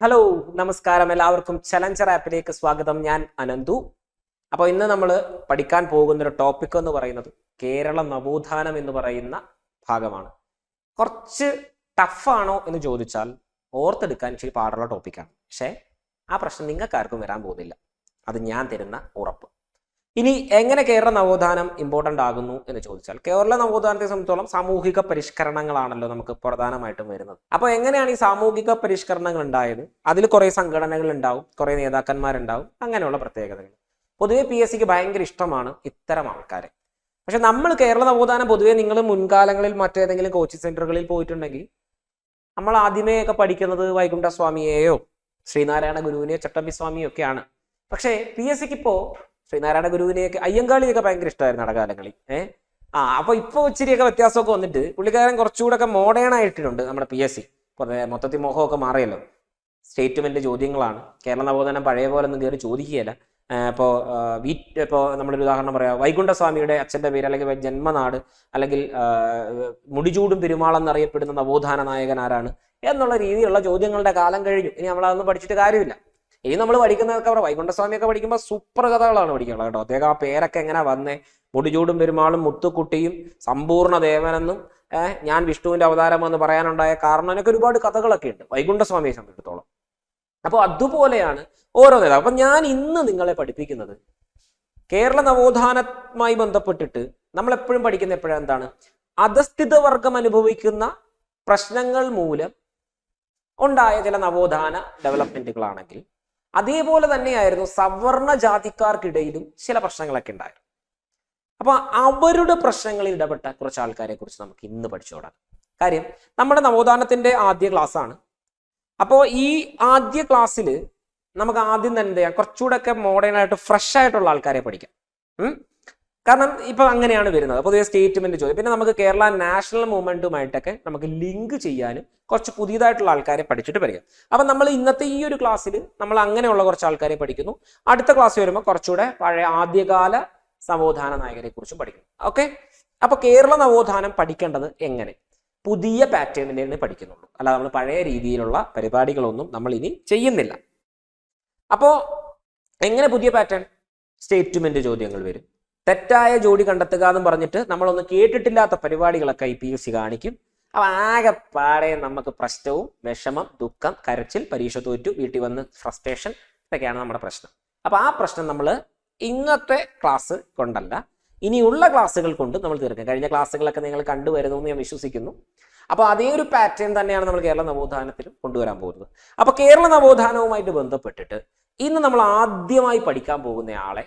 Hello നമസ്കാരം, എല്ലാവർക്കും challenger ആപ്പിലേക്ക് സ്വാഗതം. ഞാൻ അനന്തു. അപ്പോൾ ഇന്ന് നമ്മൾ പഠിക്കാൻ പോകുന്ന ഒരു ടോപ്പിക് എന്ന് പറയുന്നത് കേരള നവോത്ഥാനം എന്ന് പറയുന്ന ഭാഗമാണ്. കുറച്ച് ടഫാണോ എന്ന് ചോദിച്ചാൽ ഓർത്തെടുക്കാൻ ഇച്ചിരി പാടുള്ള ടോപ്പിക്കാണ്. പക്ഷേ ആ പ്രശ്നം നിങ്ങൾക്കാർക്കും വരാൻ പോകുന്നില്ല, അത് ഞാൻ തരുന്ന ഉറപ്പ്. ഇനി എങ്ങനെ കേരള നവോത്ഥാനം ഇമ്പോർട്ടൻ്റ് ആകുന്നു എന്ന് ചോദിച്ചാൽ, കേരള നവോത്ഥാനത്തെ സംബന്ധിച്ചോളം സാമൂഹിക പരിഷ്കരണങ്ങളാണല്ലോ നമുക്ക് പ്രധാനമായിട്ടും വരുന്നത്. അപ്പോൾ എങ്ങനെയാണ് ഈ സാമൂഹിക പരിഷ്കരണങ്ങൾ ഉണ്ടായത്? അതിൽ കുറേ സംഘടനകൾ ഉണ്ടാവും, കുറേ നേതാക്കന്മാരുണ്ടാവും, അങ്ങനെയുള്ള പ്രത്യേകതകൾ. പൊതുവെ PSCക്ക് ഭയങ്കര ഇഷ്ടമാണ് ഇത്തരം ആൾക്കാരെ. പക്ഷെ നമ്മൾ കേരള നവോത്ഥാനം പൊതുവെ നിങ്ങൾ മുൻകാലങ്ങളിൽ മറ്റേതെങ്കിലും കോച്ചിങ് സെന്ററുകളിൽ പോയിട്ടുണ്ടെങ്കിൽ നമ്മൾ ആദ്യമേ ഒക്കെ പഠിക്കുന്നത് വൈകുണ്ഠസ്വാമിയെയോ ശ്രീനാരായണ ഗുരുവിനെയോ ചട്ടമ്പിസ്വാമിയോ ഒക്കെയാണ്. പക്ഷേ PSCക്ക് ഇപ്പോൾ ശ്രീനാരായണ ഗുരുവിനെയൊക്കെ അയ്യങ്കാളിയൊക്കെ ഭയങ്കര ഇഷ്ടമായിരുന്നു നടകാലങ്ങളിൽ. അപ്പൊ ഇപ്പൊ ഇച്ചിരിയൊക്കെ വ്യത്യാസമൊക്കെ വന്നിട്ട് പുള്ളിക്കാരൻ കുറച്ചുകൂടെ ഒക്കെ മോഡേൺ ആയിട്ടുണ്ട് നമ്മുടെ PSC. മൊത്തത്തിൽ മോഹമൊക്കെ മാറിയല്ലോ. സ്റ്റേറ്റ്മെന്റ് ചോദ്യങ്ങളാണ്. കേരള നവോത്ഥാനം പഴയ പോലെ ഒന്നും കയറി ചോദിക്കുകയല്ല. ഇപ്പോൾ നമ്മളൊരു ഉദാഹരണം പറയാം, വൈകുണ്ഠസ്വാമിയുടെ അച്ഛൻ്റെ പേര് അല്ലെങ്കിൽ ജന്മനാട് അല്ലെങ്കിൽ മുടിചൂടും പെരുമാളെന്നറിയപ്പെടുന്ന നവോത്ഥാന നായകൻ ആരാണ് എന്നുള്ള രീതിയിലുള്ള ചോദ്യങ്ങളുടെ കാലം കഴിഞ്ഞു. ഇനി നമ്മളതൊന്നും പഠിച്ചിട്ട് കാര്യമില്ല. ഇനി നമ്മൾ പഠിക്കുന്നതൊക്കെ അവിടെ വൈകുണ്ഠസ്വാമിയൊക്കെ പഠിക്കുമ്പോൾ സൂപ്പർ കഥകളാണ് പഠിക്കുന്നത് കേട്ടോ. അദ്ദേഹം ആ പേരൊക്കെ എങ്ങനെ വന്നേ, മുടിചൂടും പെരുമാളും മുത്തുക്കുട്ടിയും സമ്പൂർണ്ണ ദേവനെന്നും ഞാൻ വിഷ്ണുവിന്റെ അവതാരം എന്ന് പറയാനുണ്ടായ കാരണം, എനിക്ക് ഒരുപാട് കഥകളൊക്കെ ഉണ്ട് വൈകുണ്ഠസ്വാമിയെ സംബന്ധിച്ചിടത്തോളം. അപ്പോൾ അതുപോലെയാണ് ഓരോ നേതാവ്. അപ്പം ഞാൻ ഇന്ന് നിങ്ങളെ പഠിപ്പിക്കുന്നത് കേരള നവോത്ഥാനവുമായി ബന്ധപ്പെട്ടിട്ട് നമ്മൾ എപ്പോഴും പഠിക്കുന്ന എപ്പോഴും എന്താണ്, അധസ്ഥിത വർഗം അനുഭവിക്കുന്ന പ്രശ്നങ്ങൾ മൂലം ഉണ്ടായ ചില നവോത്ഥാന ഡെവലപ്മെന്റുകളാണെങ്കിൽ അതേപോലെ തന്നെയായിരുന്നു സവർണ ജാതിക്കാർക്കിടയിലും ചില പ്രശ്നങ്ങളൊക്കെ ഉണ്ടായിരുന്നു. അപ്പൊ അവരുടെ പ്രശ്നങ്ങളിൽ ഇടപെട്ട കുറച്ച് ആൾക്കാരെ കുറിച്ച് നമുക്ക് ഇന്ന് പഠിച്ചു തുടങ്ങാം. കാര്യം നമ്മുടെ നവോത്ഥാനത്തിന്റെ ആദ്യ ക്ലാസ് ആണ്. അപ്പോൾ ഈ ആദ്യ ക്ലാസ്സിൽ നമുക്ക് ആദ്യം തന്നെ എന്ത് ചെയ്യാം, കുറച്ചുകൂടെ ഒക്കെ മോഡേൺ ആയിട്ട് ഫ്രഷ് ആയിട്ടുള്ള ആൾക്കാരെ പഠിക്കാം. കാരണം ഇപ്പൊ അങ്ങനെയാണ് വരുന്നത്. പൊതുവെ സ്റ്റേറ്റ്മെന്റ് ചോദ്യം, പിന്നെ നമുക്ക് കേരള നാഷണൽ മൂവ്മെന്റുമായിട്ടൊക്കെ നമുക്ക് ലിങ്ക് ചെയ്യാനും കുറച്ച് പുതിയതായിട്ടുള്ള ആൾക്കാരെ പഠിച്ചിട്ട് പഠിക്കാം. അപ്പൊ നമ്മൾ ഇന്നത്തെ ഈ ഒരു ക്ലാസ്സിൽ നമ്മൾ അങ്ങനെയുള്ള കുറച്ച് ആൾക്കാരെ പഠിക്കുന്നു. അടുത്ത ക്ലാസ് വരുമ്പോൾ കുറച്ചുകൂടെ പഴയ ആദ്യകാല നവോത്ഥാന നായകരെ കുറിച്ചും പഠിക്കുന്നു. ഓക്കെ, അപ്പൊ കേരള നവോത്ഥാനം പഠിക്കേണ്ടത് എങ്ങനെ, പുതിയ പാറ്റേണിൽ പഠിക്കുന്നുള്ളൂ, അല്ല നമ്മൾ പഴയ രീതിയിലുള്ള പരിപാടികളൊന്നും നമ്മൾ ഇനി ചെയ്യുന്നില്ല. അപ്പോ എങ്ങനെ പുതിയ പാറ്റേൺ? സ്റ്റേറ്റ്മെന്റ് ചോദ്യങ്ങൾ വരും. തെറ്റായ ജോഡി കണ്ടെത്തുക എന്ന് പറഞ്ഞിട്ട് നമ്മളൊന്ന് കേട്ടിട്ടില്ലാത്ത പരിപാടികളൊക്കെ PSC കാണിക്കും. അപ്പൊ ആകെപ്പാടെ നമുക്ക് പ്രശ്നവും വിഷമം, ദുഃഖം, കരച്ചിൽ, പരീക്ഷ തോറ്റു, വീട്ടിൽ വന്ന് ഫ്രസ്ട്രേഷൻ, ഇതൊക്കെയാണ് നമ്മുടെ പ്രശ്നം. അപ്പൊ ആ പ്രശ്നം നമ്മൾ ഇന്നത്തെ ക്ലാസ് കൊണ്ടല്ല, ഇനിയുള്ള ക്ലാസ്സുകൾ കൊണ്ട് നമ്മൾ തീർക്കാം. കഴിഞ്ഞ ക്ലാസ്സുകളൊക്കെ നിങ്ങൾ കണ്ടുവരുന്നു എന്ന് ഞാൻ വിശ്വസിക്കുന്നു. അപ്പൊ അതേ ഒരു പാറ്റേൺ തന്നെയാണ് നമ്മൾ കേരള നവോത്ഥാനത്തിലും കൊണ്ടുവരാൻ പോകുന്നത്. അപ്പൊ കേരള നവോത്ഥാനവുമായിട്ട് ബന്ധപ്പെട്ടിട്ട് ഇന്ന് നമ്മൾ ആദ്യമായി പഠിക്കാൻ പോകുന്ന ആളെ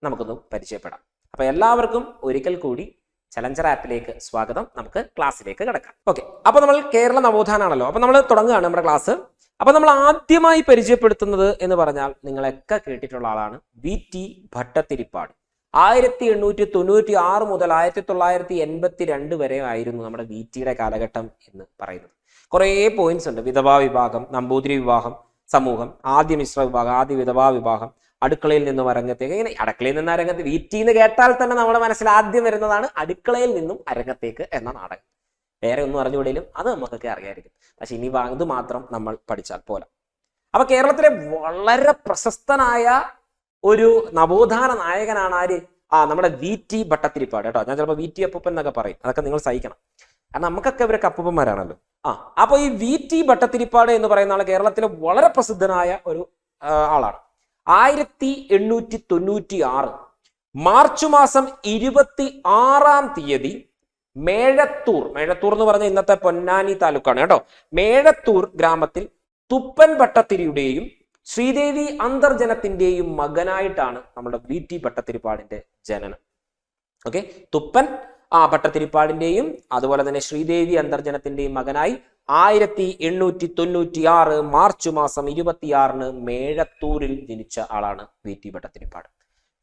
നമുക്കൊന്ന് പരിചയപ്പെടാം. അപ്പൊ എല്ലാവർക്കും ഒരിക്കൽ കൂടി ചലഞ്ചർ ആപ്പിലേക്ക് സ്വാഗതം. നമുക്ക് ക്ലാസ്സിലേക്ക് കിടക്കാം. ഓക്കെ, അപ്പൊ നമ്മൾ കേരള നവോത്ഥാനാണല്ലോ, അപ്പൊ നമ്മൾ തുടങ്ങുകയാണ് നമ്മുടെ ക്ലാസ്. അപ്പൊ നമ്മൾ ആദ്യമായി പരിചയപ്പെടുത്തുന്നത് എന്ന് പറഞ്ഞാൽ നിങ്ങളൊക്കെ കേട്ടിട്ടുള്ള ആളാണ് VT ഭട്ടതിരിപ്പാട്. 1896 മുതൽ 1982 വരെ ആയിരുന്നു നമ്മുടെ VTയുടെ കാലഘട്ടം എന്ന് പറയുന്നത്. കുറേ പോയിന്റ്സ് ഉണ്ട്. വിധവാ വിഭാഗം, നമ്പൂതിരി വിവാഹം, സമൂഹം, ആദ്യ മിശ്ര വിഭാഗം, ആദ്യ വിധവാ വിഭാഗം, അടുക്കളയിൽ നിന്നും അരങ്ങത്തേക്ക്. ഇങ്ങനെ അടുക്കളയിൽ നിന്ന് അരങ്ങത്ത്, VT എന്ന് കേട്ടാൽ തന്നെ നമ്മുടെ മനസ്സിൽ ആദ്യം വരുന്നതാണ് അടുക്കളയിൽ നിന്നും അരങ്ങത്തേക്ക് എന്ന നാടകം. വേറെ ഒന്നും അറിഞ്ഞുകൂടെയും അത് നമുക്കൊക്കെ അറിയായിരിക്കും. പക്ഷെ ഇനി ഇത് മാത്രം നമ്മൾ പഠിച്ചാൽ പോരാ. അപ്പൊ കേരളത്തിലെ വളരെ പ്രശസ്തനായ ഒരു നവോത്ഥാന നായകനാണ് ആര്? നമ്മുടെ VT ഭട്ടതിരിപ്പാട് കേട്ടോ. ഞാൻ ചിലപ്പോൾ VT അപ്പൂപ്പൻ എന്നൊക്കെ പറയും, അതൊക്കെ നിങ്ങൾ സഹിക്കണം, കാരണം നമുക്കൊക്കെ ഇവരൊക്കെ അപ്പൂപ്പന്മാരാണല്ലോ. അപ്പൊ ഈ VT ഭട്ടതിരിപ്പാട് എന്ന് പറയുന്ന ആൾ കേരളത്തിലെ വളരെ പ്രസിദ്ധനായ ഒരു ആളാണ്. 1896 മാർച്ച് മാസം 26-ാം തീയതി മേഴത്തൂർ എന്ന് പറഞ്ഞ ഇന്നത്തെ പൊന്നാനി താലൂക്കാണ് കേട്ടോ. മേഴത്തൂർ ഗ്രാമത്തിൽ തുപ്പൻ ഭട്ടതിരിയുടെയും ശ്രീദേവി അന്തർജനത്തിന്റെയും മകനായിട്ടാണ് നമ്മുടെ VT ഭട്ടതിരിപ്പാടിന്റെ ജനനം. ഓക്കെ, തുപ്പൻ ഭട്ടതിരിപ്പാടിന്റെയും അതുപോലെ തന്നെ ശ്രീദേവി അന്തർജനത്തിന്റെയും മകനായി 1896 മാർച്ച് മാസം 26-ന് മേഴത്തൂരിൽ ജനിച്ച ആളാണ് VT ഭട്ടതിരിപ്പാട്.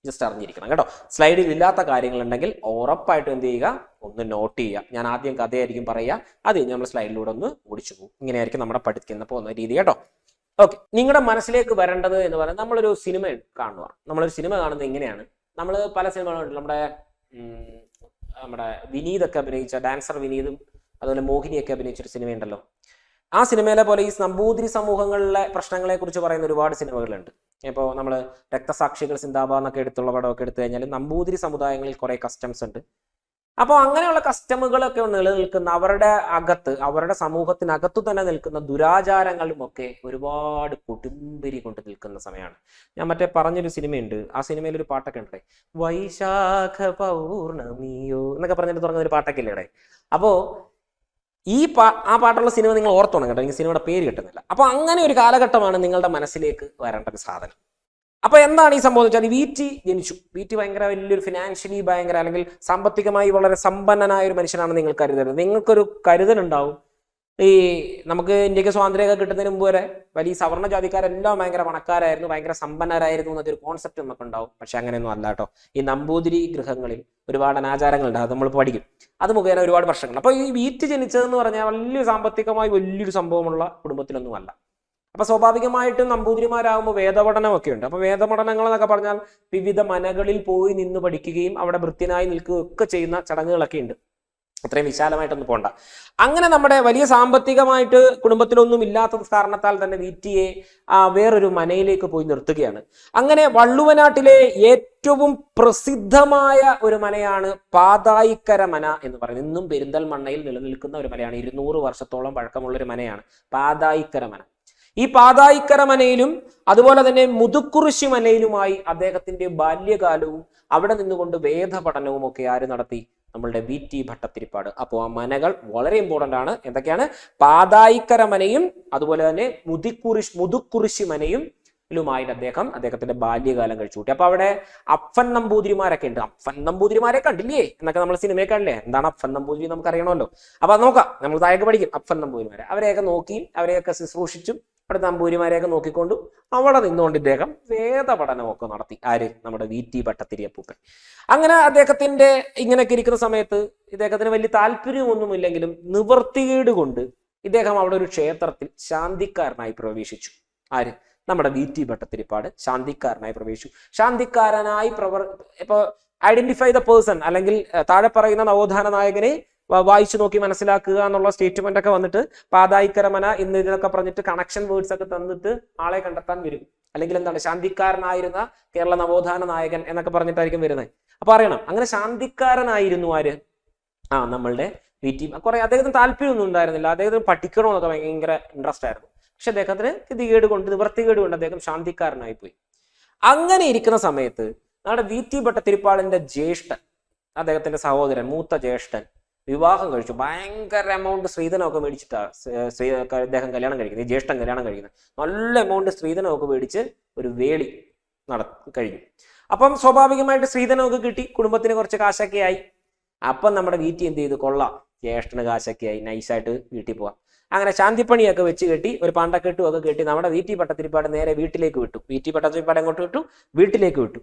ജസ്റ്റ് അറിഞ്ഞിരിക്കണം കേട്ടോ. സ്ലൈഡിൽ ഇല്ലാത്ത കാര്യങ്ങളുണ്ടെങ്കിൽ ഉറപ്പായിട്ടും എന്ത് ചെയ്യുക, ഒന്ന് നോട്ട് ചെയ്യുക. ഞാൻ ആദ്യം കഥയായിരിക്കും പറയുക, അത് നമ്മൾ സ്ലൈഡിലൂടെ ഒന്ന് ഓടിച്ചു പോകും. ഇങ്ങനെയായിരിക്കും നമ്മുടെ പഠിക്കുന്ന പോകുന്ന രീതി കേട്ടോ. ഓക്കെ, നിങ്ങളുടെ മനസ്സിലേക്ക് വരേണ്ടത് എന്ന് പറയുന്നത്, നമ്മളൊരു സിനിമ കാണുക. നമ്മളൊരു സിനിമ കാണുന്നത് എങ്ങനെയാണ്? നമ്മൾ പല സിനിമകളുണ്ട്. നമ്മുടെ വിനീതൊക്കെ അഭിനയിച്ച, ഡാൻസർ വിനീതും അതുപോലെ മോഹിനിയൊക്കെ അഭിനയിച്ചൊരു സിനിമയുണ്ടല്ലോ, ആ സിനിമയിലെ പോലെ ഈ നമ്പൂതിരി സമൂഹങ്ങളിലെ പ്രശ്നങ്ങളെ കുറിച്ച് പറയുന്ന ഒരുപാട് സിനിമകളുണ്ട്. ഇപ്പോൾ നമ്മൾ രക്തസാക്ഷികൾ സിന്ദാബാദ് എന്നൊക്കെ എടുത്തുള്ള പടമൊക്കെ എടുത്തു കഴിഞ്ഞാൽ നമ്പൂതിരി സമുദായങ്ങളിൽ കുറെ കസ്റ്റംസ് ഉണ്ട്. അപ്പോൾ അങ്ങനെയുള്ള കസ്റ്റമുകളൊക്കെ നിലനിൽക്കുന്ന അവരുടെ സമൂഹത്തിനകത്തു തന്നെ നിൽക്കുന്ന ദുരാചാരങ്ങളും ഒക്കെ ഒരുപാട് കൊടുമ്പിരി കൊണ്ട് നിൽക്കുന്ന സമയമാണ്. ഞാൻ മറ്റേ പറഞ്ഞൊരു സിനിമയുണ്ട്, ആ സിനിമയിൽ ഒരു പാട്ടൊക്കെ ഉണ്ട്, വൈശാഖ പൗർണമിയോ എന്നൊക്കെ പറഞ്ഞിട്ട് തുടങ്ങുന്ന ഒരു പാട്ടൊക്കെ ഇല്ലേ ഇവിടെ. അപ്പോൾ ആ പാട്ടുള്ള സിനിമ നിങ്ങൾ ഓർത്തോണം കേട്ടോ, എനിക്ക് സിനിമയുടെ പേര് കിട്ടുന്നില്ല. അപ്പോൾ അങ്ങനെ ഒരു കാലഘട്ടമാണ് നിങ്ങളുടെ മനസ്സിലേക്ക് വരേണ്ട ഒരു സാധനം. അപ്പൊ എന്താണ് ഈ സംഭവം എന്ന് വെച്ചാൽ, VT ജനിച്ചു. VT ഭയങ്കര വലിയൊരു ഫിനാൻഷ്യലി ഭയങ്കര അല്ലെങ്കിൽ സാമ്പത്തികമായി വളരെ സമ്പന്നനായ ഒരു മനുഷ്യനാണ് നിങ്ങൾ കരുതരുത്. നിങ്ങൾക്കൊരു കരുതലുണ്ടാവും, ഈ നമുക്ക് ഇന്ത്യക്ക് സ്വാതന്ത്ര്യമൊക്കെ കിട്ടുന്നതിന് മുമ്പ് വരെ വലിയ സവർണ്ണ ജാതിക്കാരെല്ലാം ഭയങ്കര പണക്കാരായിരുന്നു, ഭയങ്കര സമ്പന്നരായിരുന്നു എന്നൊക്കെ ഒരു കോൺസെപ്റ്റ് നമുക്ക് ഉണ്ടാവും. പക്ഷെ അങ്ങനെയൊന്നും അല്ല കേട്ടോ. ഈ നമ്പൂതിരി ഗൃഹങ്ങളിൽ ഒരുപാട് അനാചാരങ്ങളുണ്ട്, അത് നമ്മൾ പഠിക്കും, അത് മുഖേന ഒരുപാട് പ്രശ്നങ്ങൾ. അപ്പോൾ ഈ VT ജനിച്ചതെന്ന് പറഞ്ഞാൽ വലിയ സാമ്പത്തികമായി വലിയൊരു സംഭവമുള്ള കുടുംബത്തിലൊന്നും അല്ല. അപ്പൊ സ്വാഭാവികമായിട്ടും നമ്പൂതിരിമാരാകുമ്പോൾ വേദപഠനമൊക്കെ ഉണ്ട്. അപ്പൊ വേദപഠനങ്ങൾ എന്നൊക്കെ പറഞ്ഞാൽ വിവിധ മനകളിൽ പോയി നിന്ന് പഠിക്കുകയും അവിടെ ഭൃത്യനായി നിൽക്കുകയും ഒക്കെ ചെയ്യുന്ന ചടങ്ങുകളൊക്കെ ഉണ്ട്. അത്രയും വിശാലമായിട്ടൊന്നും പോണ്ട. അങ്ങനെ നമ്മുടെ വലിയ സാമ്പത്തികമായിട്ട് കുടുംബത്തിലൊന്നും ഇല്ലാത്ത കാരണത്താൽ തന്നെ VTയെ വേറൊരു മനയിലേക്ക് പോയി നിർത്തുകയാണ്. അങ്ങനെ വള്ളുവനാട്ടിലെ ഏറ്റവും പ്രസിദ്ധമായ ഒരു മനയാണ് പാതായിക്കര മന എന്ന് പറയുന്നത്. ഇന്നും പെരിന്തൽമണ്ണയിൽ നിലനിൽക്കുന്ന ഒരു മനയാണ്. 200 വർഷത്തോളം പഴക്കമുള്ള ഒരു മനയാണ് പാതായിക്കര മന. ഈ പാതായിക്കര മനയിലും അതുപോലെ തന്നെ മുതുക്കുറിശി മനയിലുമായി അദ്ദേഹത്തിന്റെ ബാല്യകാലവും അവിടെ നിന്നുകൊണ്ട് വേദപഠനവും ഒക്കെ ആര് നടത്തി? നമ്മളുടെ VT ഭട്ടത്തിരിപ്പാട്. അപ്പോൾ ആ മനകൾ വളരെ ഇമ്പോർട്ടൻ്റ് ആണ്. എന്തൊക്കെയാണ്? പാതായിക്കര മനയും അതുപോലെ തന്നെ മുതുക്കുറിശി മനയും ലുമായിട്ട് അദ്ദേഹത്തിന്റെ ബാല്യകാലം കഴിച്ചു കൂട്ടി. അപ്പൊ അവിടെ അപ്പൻ നമ്പൂതിരിമാരൊക്കെ ഉണ്ട്. അപ്പൻ നമ്പൂതിരിമാരെ കണ്ടില്ലേ എന്നൊക്കെ നമ്മൾ സിനിമയെ കണ്ടില്ലേ? എന്താണ് അപ്പൻ നമ്പൂതിരി നമുക്ക് അറിയണമല്ലോ. അപ്പൊ അത് നോക്കാം, നമ്മൾ താഴേക്ക് പഠിക്കും അപ്പൻ നമ്പൂതിരിമാരെ. അവരെയൊക്കെ നോക്കിയും അവരെയൊക്കെ ശുശ്രൂഷിച്ചും അവിടെ നമ്പൂതിരിമാരെയൊക്കെ നോക്കിക്കൊണ്ടു അവിടെ നിന്നുകൊണ്ട് ഇദ്ദേഹം വേദപഠനമൊക്കെ നടത്തി. ആര്? നമ്മുടെ VT ഭട്ടത്തിരിയപ്പൂപ്പൻ. അങ്ങനെ അദ്ദേഹത്തിന്റെ ഇങ്ങനെയൊക്കെ ഇരിക്കുന്ന സമയത്ത് ഇദ്ദേഹത്തിന് വലിയ താല്പര്യമൊന്നുമില്ലെങ്കിലും നിവർത്തികേട് കൊണ്ട് ഇദ്ദേഹം അവിടെ ഒരു ക്ഷേത്രത്തിൽ ശാന്തിക്കാരനായി പ്രവേശിച്ചു. ആര്? നമ്മുടെ VT ഭട്ടത്തിരിപ്പാട് ശാന്തിക്കാരനായി പ്രവേശിച്ചു. ശാന്തിക്കാരനായി ഇപ്പൊ ഐഡന്റിഫൈ ദ പേഴ്സൺ, അല്ലെങ്കിൽ താഴെ പറയുന്ന നവോത്ഥാന നായകനെ വായിച്ചു നോക്കി മനസ്സിലാക്കുക എന്നുള്ള സ്റ്റേറ്റ്മെന്റ് ഒക്കെ വന്നിട്ട് പാതായിക്കര മന എന്ന് ഇതിനൊക്കെ പറഞ്ഞിട്ട് കണക്ഷൻ വേർഡ്സ് ഒക്കെ തന്നിട്ട് ആളെ കണ്ടെത്താൻ വരും. അല്ലെങ്കിൽ എന്താണ്? ശാന്തിക്കാരനായിരുന്ന കേരള നവോത്ഥാന നായകൻ എന്നൊക്കെ പറഞ്ഞിട്ടായിരിക്കും വരുന്നത്. അപ്പൊ അറിയണം, അങ്ങനെ ശാന്തിക്കാരനായിരുന്നു ആര്? നമ്മളുടെ VT. കുറെ അദ്ദേഹത്തിന് താല്പര്യമൊന്നും ഉണ്ടായിരുന്നില്ല, അദ്ദേഹത്തിന് പഠിക്കണമെന്നൊക്കെ ഭയങ്കര ഇൻട്രസ്റ്റ് ആയിരുന്നു. പക്ഷെ അദ്ദേഹത്തിന് നിവൃത്തികേട് കൊണ്ട് അദ്ദേഹം ശാന്തിക്കാരനായി പോയി. അങ്ങനെ ഇരിക്കുന്ന സമയത്ത് നമ്മുടെ VT ഭട്ടത്തിരിപ്പാടിന്റെ ജ്യേഷ്ഠൻ, അദ്ദേഹത്തിന്റെ സഹോദരൻ, മൂത്ത ജ്യേഷ്ഠൻ വിവാഹം കഴിച്ചു. ഭയങ്കര എമൗണ്ട് സ്ത്രീധനമൊക്കെ മേടിച്ചിട്ടാണ് അദ്ദേഹം കല്യാണം കഴിക്കുന്നത്, ഈ ജ്യേഷ്ഠൻ കല്യാണം കഴിക്കുന്നത്. നല്ല എമൗണ്ട് സ്ത്രീധനമൊക്കെ മേടിച്ച് ഒരു വേളി കഴിഞ്ഞു. അപ്പം സ്വാഭാവികമായിട്ട് സ്ത്രീധനമൊക്കെ കിട്ടി, കുടുംബത്തിന് കുറച്ച് കാശൊക്കെ ആയി. അപ്പം നമ്മുടെ VT എന്ത് ചെയ്തു? കൊള്ളാം, ജ്യേഷ്ഠന് കാശൊക്കെ ആയി, നൈസായിട്ട് വീട്ടിൽ പോവാം. അങ്ങനെ ശാന്തിപ്പണിയൊക്കെ വെച്ച് കെട്ടി, ഒരു പണ്ടക്കെട്ടും ഒക്കെ കെട്ടി നമ്മുടെ VT ഭട്ടത്തിരിപ്പാട് നേരെ വീട്ടിലേക്ക് വിട്ടു. VT ഭട്ടത്തിരിപ്പാട് എങ്ങോട്ട് വിട്ടു? വീട്ടിലേക്ക് വിട്ടു.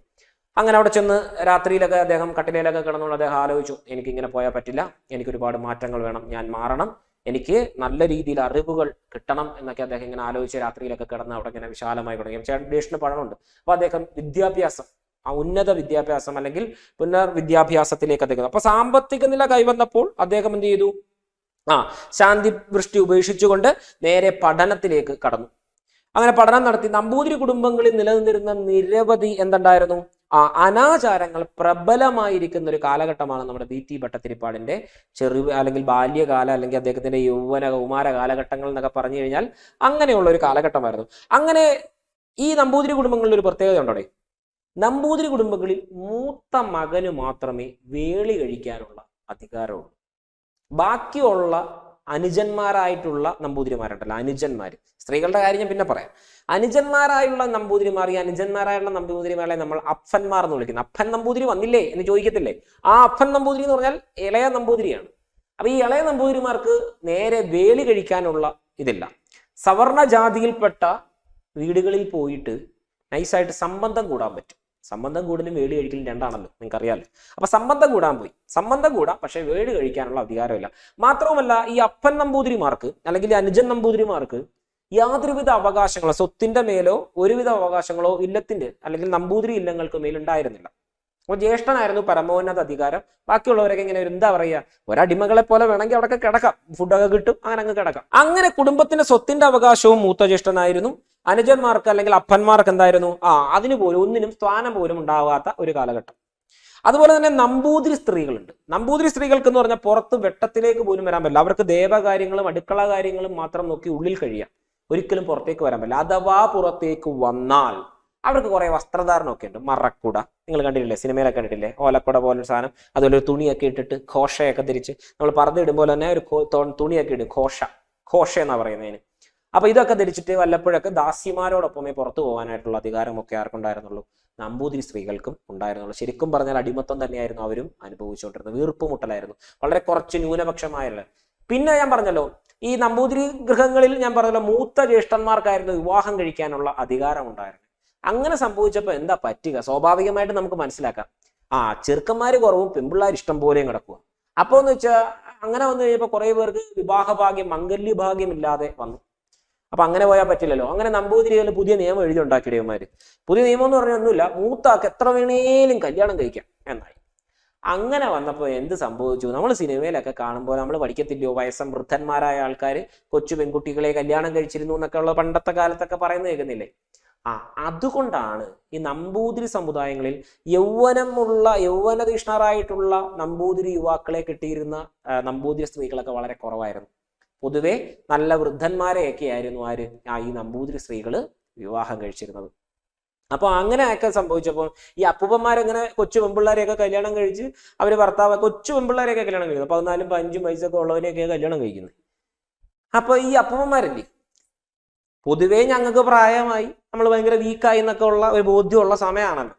അങ്ങനെ അവിടെ ചെന്ന് രാത്രിയിലൊക്കെ അദ്ദേഹം കട്ടിലയിലൊക്കെ കിടന്നുകൊണ്ട് അദ്ദേഹം ആലോചിച്ചു, എനിക്കിങ്ങനെ പോയാൽ പറ്റില്ല, എനിക്കൊരുപാട് മാറ്റങ്ങൾ വേണം, ഞാൻ മാറണം, എനിക്ക് നല്ല രീതിയിൽ അറിവുകൾ കിട്ടണം എന്നൊക്കെ അദ്ദേഹം ഇങ്ങനെ ആലോചിച്ച് രാത്രിയിലൊക്കെ കിടന്ന് അവിടെ ഇങ്ങനെ വിശാലമായി തുടങ്ങി. ജ്യേഷ്ഠന് പഠനമുണ്ട്. അപ്പൊ അദ്ദേഹം വിദ്യാഭ്യാസം, ഉന്നത വിദ്യാഭ്യാസം അല്ലെങ്കിൽ പുനർവിദ്യാഭ്യാസത്തിലേക്ക് അദ്ദേഹം. അപ്പൊ സാമ്പത്തിക നില കൈവന്നപ്പോൾ അദ്ദേഹം എന്ത് ചെയ്തു? ശാന്തി വൃഷ്ടി ഉപേക്ഷിച്ചുകൊണ്ട് നേരെ പഠനത്തിലേക്ക് കടന്നു. അങ്ങനെ പഠനം നടത്തി. നമ്പൂതിരി കുടുംബങ്ങളിൽ നിലനിന്നിരുന്ന നിരവധി എന്തുണ്ടായിരുന്നു? അനാചാരങ്ങൾ പ്രബലമായിരിക്കുന്ന ഒരു കാലഘട്ടമാണ് നമ്മുടെ VT ഭട്ടത്തിരിപ്പാടിന്റെ അല്ലെങ്കിൽ ബാല്യകാല, അല്ലെങ്കിൽ അദ്ദേഹത്തിന്റെ കൗമാര കാലഘട്ടങ്ങൾ എന്നൊക്കെ പറഞ്ഞു കഴിഞ്ഞാൽ അങ്ങനെയുള്ള ഒരു കാലഘട്ടമായിരുന്നു. അങ്ങനെ ഈ നമ്പൂതിരി കുടുംബങ്ങളിൽ ഒരു പ്രത്യേകത ഉണ്ടോ? നമ്പൂതിരി കുടുംബങ്ങളിൽ മൂത്ത മകന് മാത്രമേ വേളി കഴിക്കാനുള്ള അധികാരമുള്ളൂ. ബാക്കിയുള്ള അനുജന്മാരായിട്ടുള്ള നമ്പൂതിരിമാരുണ്ടല്ലോ, അനുജന്മാര്, സ്ത്രീകളുടെ കാര്യം ഞാൻ പിന്നെ പറയാം. അനുജന്മാരായുള്ള നമ്പൂതിരിമാർ, ഈ അനുജന്മാരായുള്ള നമ്പൂതിരിമാരെ നമ്മൾ അപ്പന്മാർ എന്ന് വിളിക്കുന്നു. അപ്പൻ നമ്പൂതിരി വന്നില്ലേ എന്ന് ചോദിക്കത്തില്ലേ? ആ അപ്പൻ നമ്പൂതിരി എന്ന് പറഞ്ഞാൽ ഇളയ നമ്പൂതിരിയാണ്. അപ്പൊ ഈ ഇളയ നമ്പൂതിരിമാർക്ക് നേരെ വേളി കഴിക്കാനുള്ള ഇതില്ല. സവർണ ജാതിയിൽപ്പെട്ട വീടുകളിൽ പോയിട്ട് നൈസായിട്ട് സംബന്ധം കൂടാൻ പറ്റും. സംബന്ധം കൂടലും വേടി കഴിക്കലും രണ്ടാണല്ലോ, നിങ്ങൾക്ക് അറിയാമല്ലോ. അപ്പൊ സംബന്ധം കൂടാൻ പോയി, സംബന്ധം കൂടാം, പക്ഷെ വേടി കഴിക്കാനുള്ള അധികാരമില്ല. മാത്രവുമല്ല, ഈ അപ്പൻ നമ്പൂതിരിമാർക്ക് അല്ലെങ്കിൽ അനുജൻ നമ്പൂതിരിമാർക്ക് യാതൊരുവിധ അവകാശങ്ങളോ, സ്വത്തിന്റെ മേലോ ഒരുവിധ അവകാശങ്ങളോ ഇല്ലത്തിന്റെ അല്ലെങ്കിൽ നമ്പൂതിരി ഇല്ലങ്ങൾക്ക് മേലുണ്ടായിരുന്നില്ല. അപ്പോൾ ജ്യേഷ്ഠനായിരുന്നു പരമോന്നത അധികാരം. ബാക്കിയുള്ളവരൊക്കെ ഇങ്ങനെ എന്താ പറയുക, ഒരടിമകളെ പോലെ വേണമെങ്കിൽ അവിടെയൊക്കെ കിടക്കാം, ഫുഡൊക്കെ കിട്ടും, അങ്ങനെ അങ്ങ് കിടക്കാം. അങ്ങനെ കുടുംബത്തിന്റെ സ്വത്തിന്റെ അവകാശവും മൂത്ത ജ്യേഷ്ഠനായിരുന്നു. അനുജന്മാർക്ക് അല്ലെങ്കിൽ അപ്പന്മാർക്ക് എന്തായിരുന്നു, അതിന് പോലും ഒന്നിനും സ്ഥാനം പോലും ഉണ്ടാവാത്ത ഒരു കാലഘട്ടം. അതുപോലെ തന്നെ നമ്പൂതിരി സ്ത്രീകളുണ്ട്. നമ്പൂതിരി സ്ത്രീകൾക്ക് എന്ന് പറഞ്ഞാൽ പുറത്ത് വെട്ടത്തിലേക്ക് പോലും വരാൻ പറ്റില്ല. അവർക്ക് ദേവകാര്യങ്ങളും അടുക്കള കാര്യങ്ങളും മാത്രം നോക്കി ഉള്ളിൽ കഴിയാം, ഒരിക്കലും പുറത്തേക്ക് വരാൻ പറ്റില്ല. അഥവാ പുറത്തേക്ക് വന്നാൽ അവർക്ക് കുറെ വസ്ത്രധാരണമൊക്കെ ഉണ്ട്. മറക്കുട നിങ്ങൾ കണ്ടിട്ടില്ലേ, സിനിമയിലൊക്കെ കണ്ടിട്ടില്ലേ, ഓലക്കുട പോലൊരു സാധനം, അതുപോലെ ഒരു തുണിയൊക്കെ ഇട്ടിട്ട് ഘോഷയൊക്കെ ധരിച്ച് നമ്മൾ പറന്ന് ഇടുമ്പോൾ തന്നെ ഒരു തുണിയൊക്കെ ഇടും, ഘോഷ എന്നാ പറയുന്നതിന്. അപ്പൊ ഇതൊക്കെ ധരിച്ചിട്ട് വല്ലപ്പോഴൊക്കെ ദാസിമാരോടൊപ്പമേ പുറത്തു പോകാനായിട്ടുള്ള അധികാരമൊക്കെ ആർക്കുണ്ടായിരുന്നുള്ളൂ, നമ്പൂതിരി സ്ത്രീകൾക്കും ഉണ്ടായിരുന്നുള്ളൂ. ശരിക്കും പറഞ്ഞാൽ അടിമത്തം തന്നെയായിരുന്നു അവരും അനുഭവിച്ചുകൊണ്ടിരുന്നത്. വീർപ്പുമുട്ടലായിരുന്നു, വളരെ കുറച്ച് ന്യൂനപക്ഷമായല്ല. പിന്നെ ഞാൻ പറഞ്ഞല്ലോ, ഈ നമ്പൂതിരി ഗൃഹങ്ങളിൽ ഞാൻ പറഞ്ഞല്ലോ മൂത്ത ജ്യേഷ്ഠന്മാർക്കായിരുന്നു വിവാഹം കഴിക്കാനുള്ള അധികാരം ഉണ്ടായിരുന്നത്. അങ്ങനെ സംഭവിച്ചപ്പോൾ എന്താ പറ്റുക, സ്വാഭാവികമായിട്ട് നമുക്ക് മനസ്സിലാക്കാം, ചെറുക്കന്മാര് കുറവും പെൺപിള്ളേർ ഇഷ്ടം പോലെയും കിടക്കുക. അപ്പോ എന്ന് വെച്ചാൽ അങ്ങനെ വന്നു കഴിഞ്ഞപ്പോൾ കുറെ പേർക്ക് വിവാഹഭാഗ്യം, മംഗല്യഭാഗ്യം ഇല്ലാതെ വന്നു. അപ്പൊ അങ്ങനെ പോയാൽ പറ്റില്ലല്ലോ. അങ്ങനെ നമ്പൂതിരികൾ പുതിയ നിയമം എഴുതി ഉണ്ടാക്കിയവന്മാര്. പുതിയ നിയമം എന്ന് പറഞ്ഞാൽ ഒന്നുമില്ല, മൂത്താക്ക് എത്ര വേണേലും കല്യാണം കഴിക്കാം എന്നായി. അങ്ങനെ വന്നപ്പോൾ എന്ത് സംഭവിച്ചു, നമ്മൾ സിനിമയിലൊക്കെ കാണുമ്പോൾ നമ്മൾ പഠിക്കത്തില്ലയോ, വയസ്സം വൃദ്ധന്മാരായ ആൾക്കാർ കൊച്ചു പെൺകുട്ടികളെ കല്യാണം കഴിച്ചിരുന്നു എന്നൊക്കെ ഉള്ള പണ്ടത്തെ കാലത്തൊക്കെ പറയുന്നത് കേൾക്കുന്നില്ലേ. അതുകൊണ്ടാണ് ഈ നമ്പൂതിരി സമുദായങ്ങളിൽ യൗവനതീഷ്ണരായിട്ടുള്ള നമ്പൂതിരി യുവാക്കളെ കിട്ടിയിരുന്ന നമ്പൂതിരി സ്ത്രീകളൊക്കെ വളരെ കുറവായിരുന്നു. പൊതുവെ നല്ല വൃദ്ധന്മാരെയൊക്കെ ആയിരുന്നു ഈ നമ്പൂതിരി സ്ത്രീകൾ വിവാഹം കഴിച്ചിരുന്നത്. അപ്പൊ അങ്ങനെയൊക്കെ സംഭവിച്ചപ്പോൾ ഈ അപ്പൂപ്പന്മാരെങ്ങനെ കൊച്ചു പെൺപിള്ളേരെയൊക്കെ കല്യാണം കഴിച്ച് അവര് ഭർത്താവ് കൊച്ചു പെൺപിള്ളേരെയൊക്കെ കല്യാണം കഴിക്കുന്നു, 14, 15 വയസ്സൊക്കെ ഉള്ളവരെയൊക്കെ കല്യാണം കഴിക്കുന്നത്. അപ്പൊ ഈ അപ്പൂപ്പന്മാരല്ലേ, പൊതുവേ ഞങ്ങൾക്ക് പ്രായമായി, നമ്മൾ ഭയങ്കര വീക്കായി എന്നൊക്കെ ഉള്ള ഒരു ബോധ്യമുള്ള സമയമാണല്ലോ.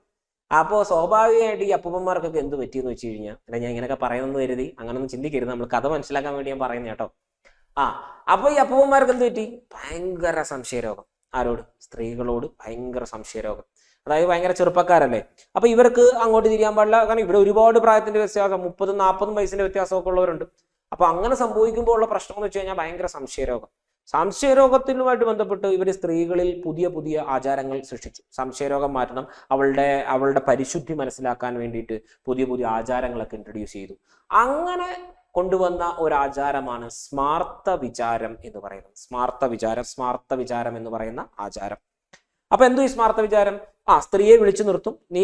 അപ്പോൾ സ്വാഭാവികമായിട്ട് ഈ അപ്പൂപ്പന്മാർക്കൊക്കെ എന്ത് പറ്റിയെന്ന് വെച്ച് കഴിഞ്ഞാൽ, അല്ല ഞാൻ ഇങ്ങനെയൊക്കെ പറയുമെന്ന് കരുതി അങ്ങനൊന്നും ചിന്തിക്കരുത്, നമ്മൾ കഥ മനസ്സിലാക്കാൻ വേണ്ടി ഞാൻ പറയുന്നത് കേട്ടോ. അപ്പൊ ഈ അപ്പൂപ്പന്മാർക്ക് എന്ത് പറ്റി, ഭയങ്കര സംശയരോഗം. ആരോട്? സ്ത്രീകളോട് ഭയങ്കര സംശയരോഗം. അതായത് ഭയങ്കര ചെറുപ്പക്കാരല്ലേ, അപ്പൊ ഇവർക്ക് അങ്ങോട്ട് തിരിയാൻ പാടില്ല. കാരണം ഇവിടെ ഒരുപാട് പ്രായത്തിന്റെ വ്യത്യാസം, 30, 40 വയസ്സിന്റെ വ്യത്യാസമൊക്കെ ഉള്ളവരുണ്ട്. അപ്പൊ അങ്ങനെ സംഭവിക്കുമ്പോൾ ഉള്ള പ്രശ്നം എന്ന് വെച്ച് കഴിഞ്ഞാൽ ഭയങ്കര സംശയരോഗം. സംശയരോഗത്തിനുമായിട്ട് ബന്ധപ്പെട്ട് ഇവർ സ്ത്രീകളിൽ പുതിയ പുതിയ ആചാരങ്ങൾ സൃഷ്ടിച്ചു. സംശയരോഗം മാറ്റണം, അവളുടെ പരിശുദ്ധി മനസ്സിലാക്കാൻ വേണ്ടിയിട്ട് പുതിയ പുതിയ ആചാരങ്ങളൊക്കെ ഇൻട്രൊഡ്യൂസ് ചെയ്തു. അങ്ങനെ കൊണ്ടുവന്ന ഒരാചാരമാണ് സ്മാർത്ത വിചാരം എന്ന് പറയുന്നത്. സ്മാർത്ത വിചാരം എന്ന് പറയുന്ന ആചാരം. അപ്പൊ എന്തോ ഈ സ്മാർത്ത വിചാരം, സ്ത്രീയെ വിളിച്ചു നിർത്തും, നീ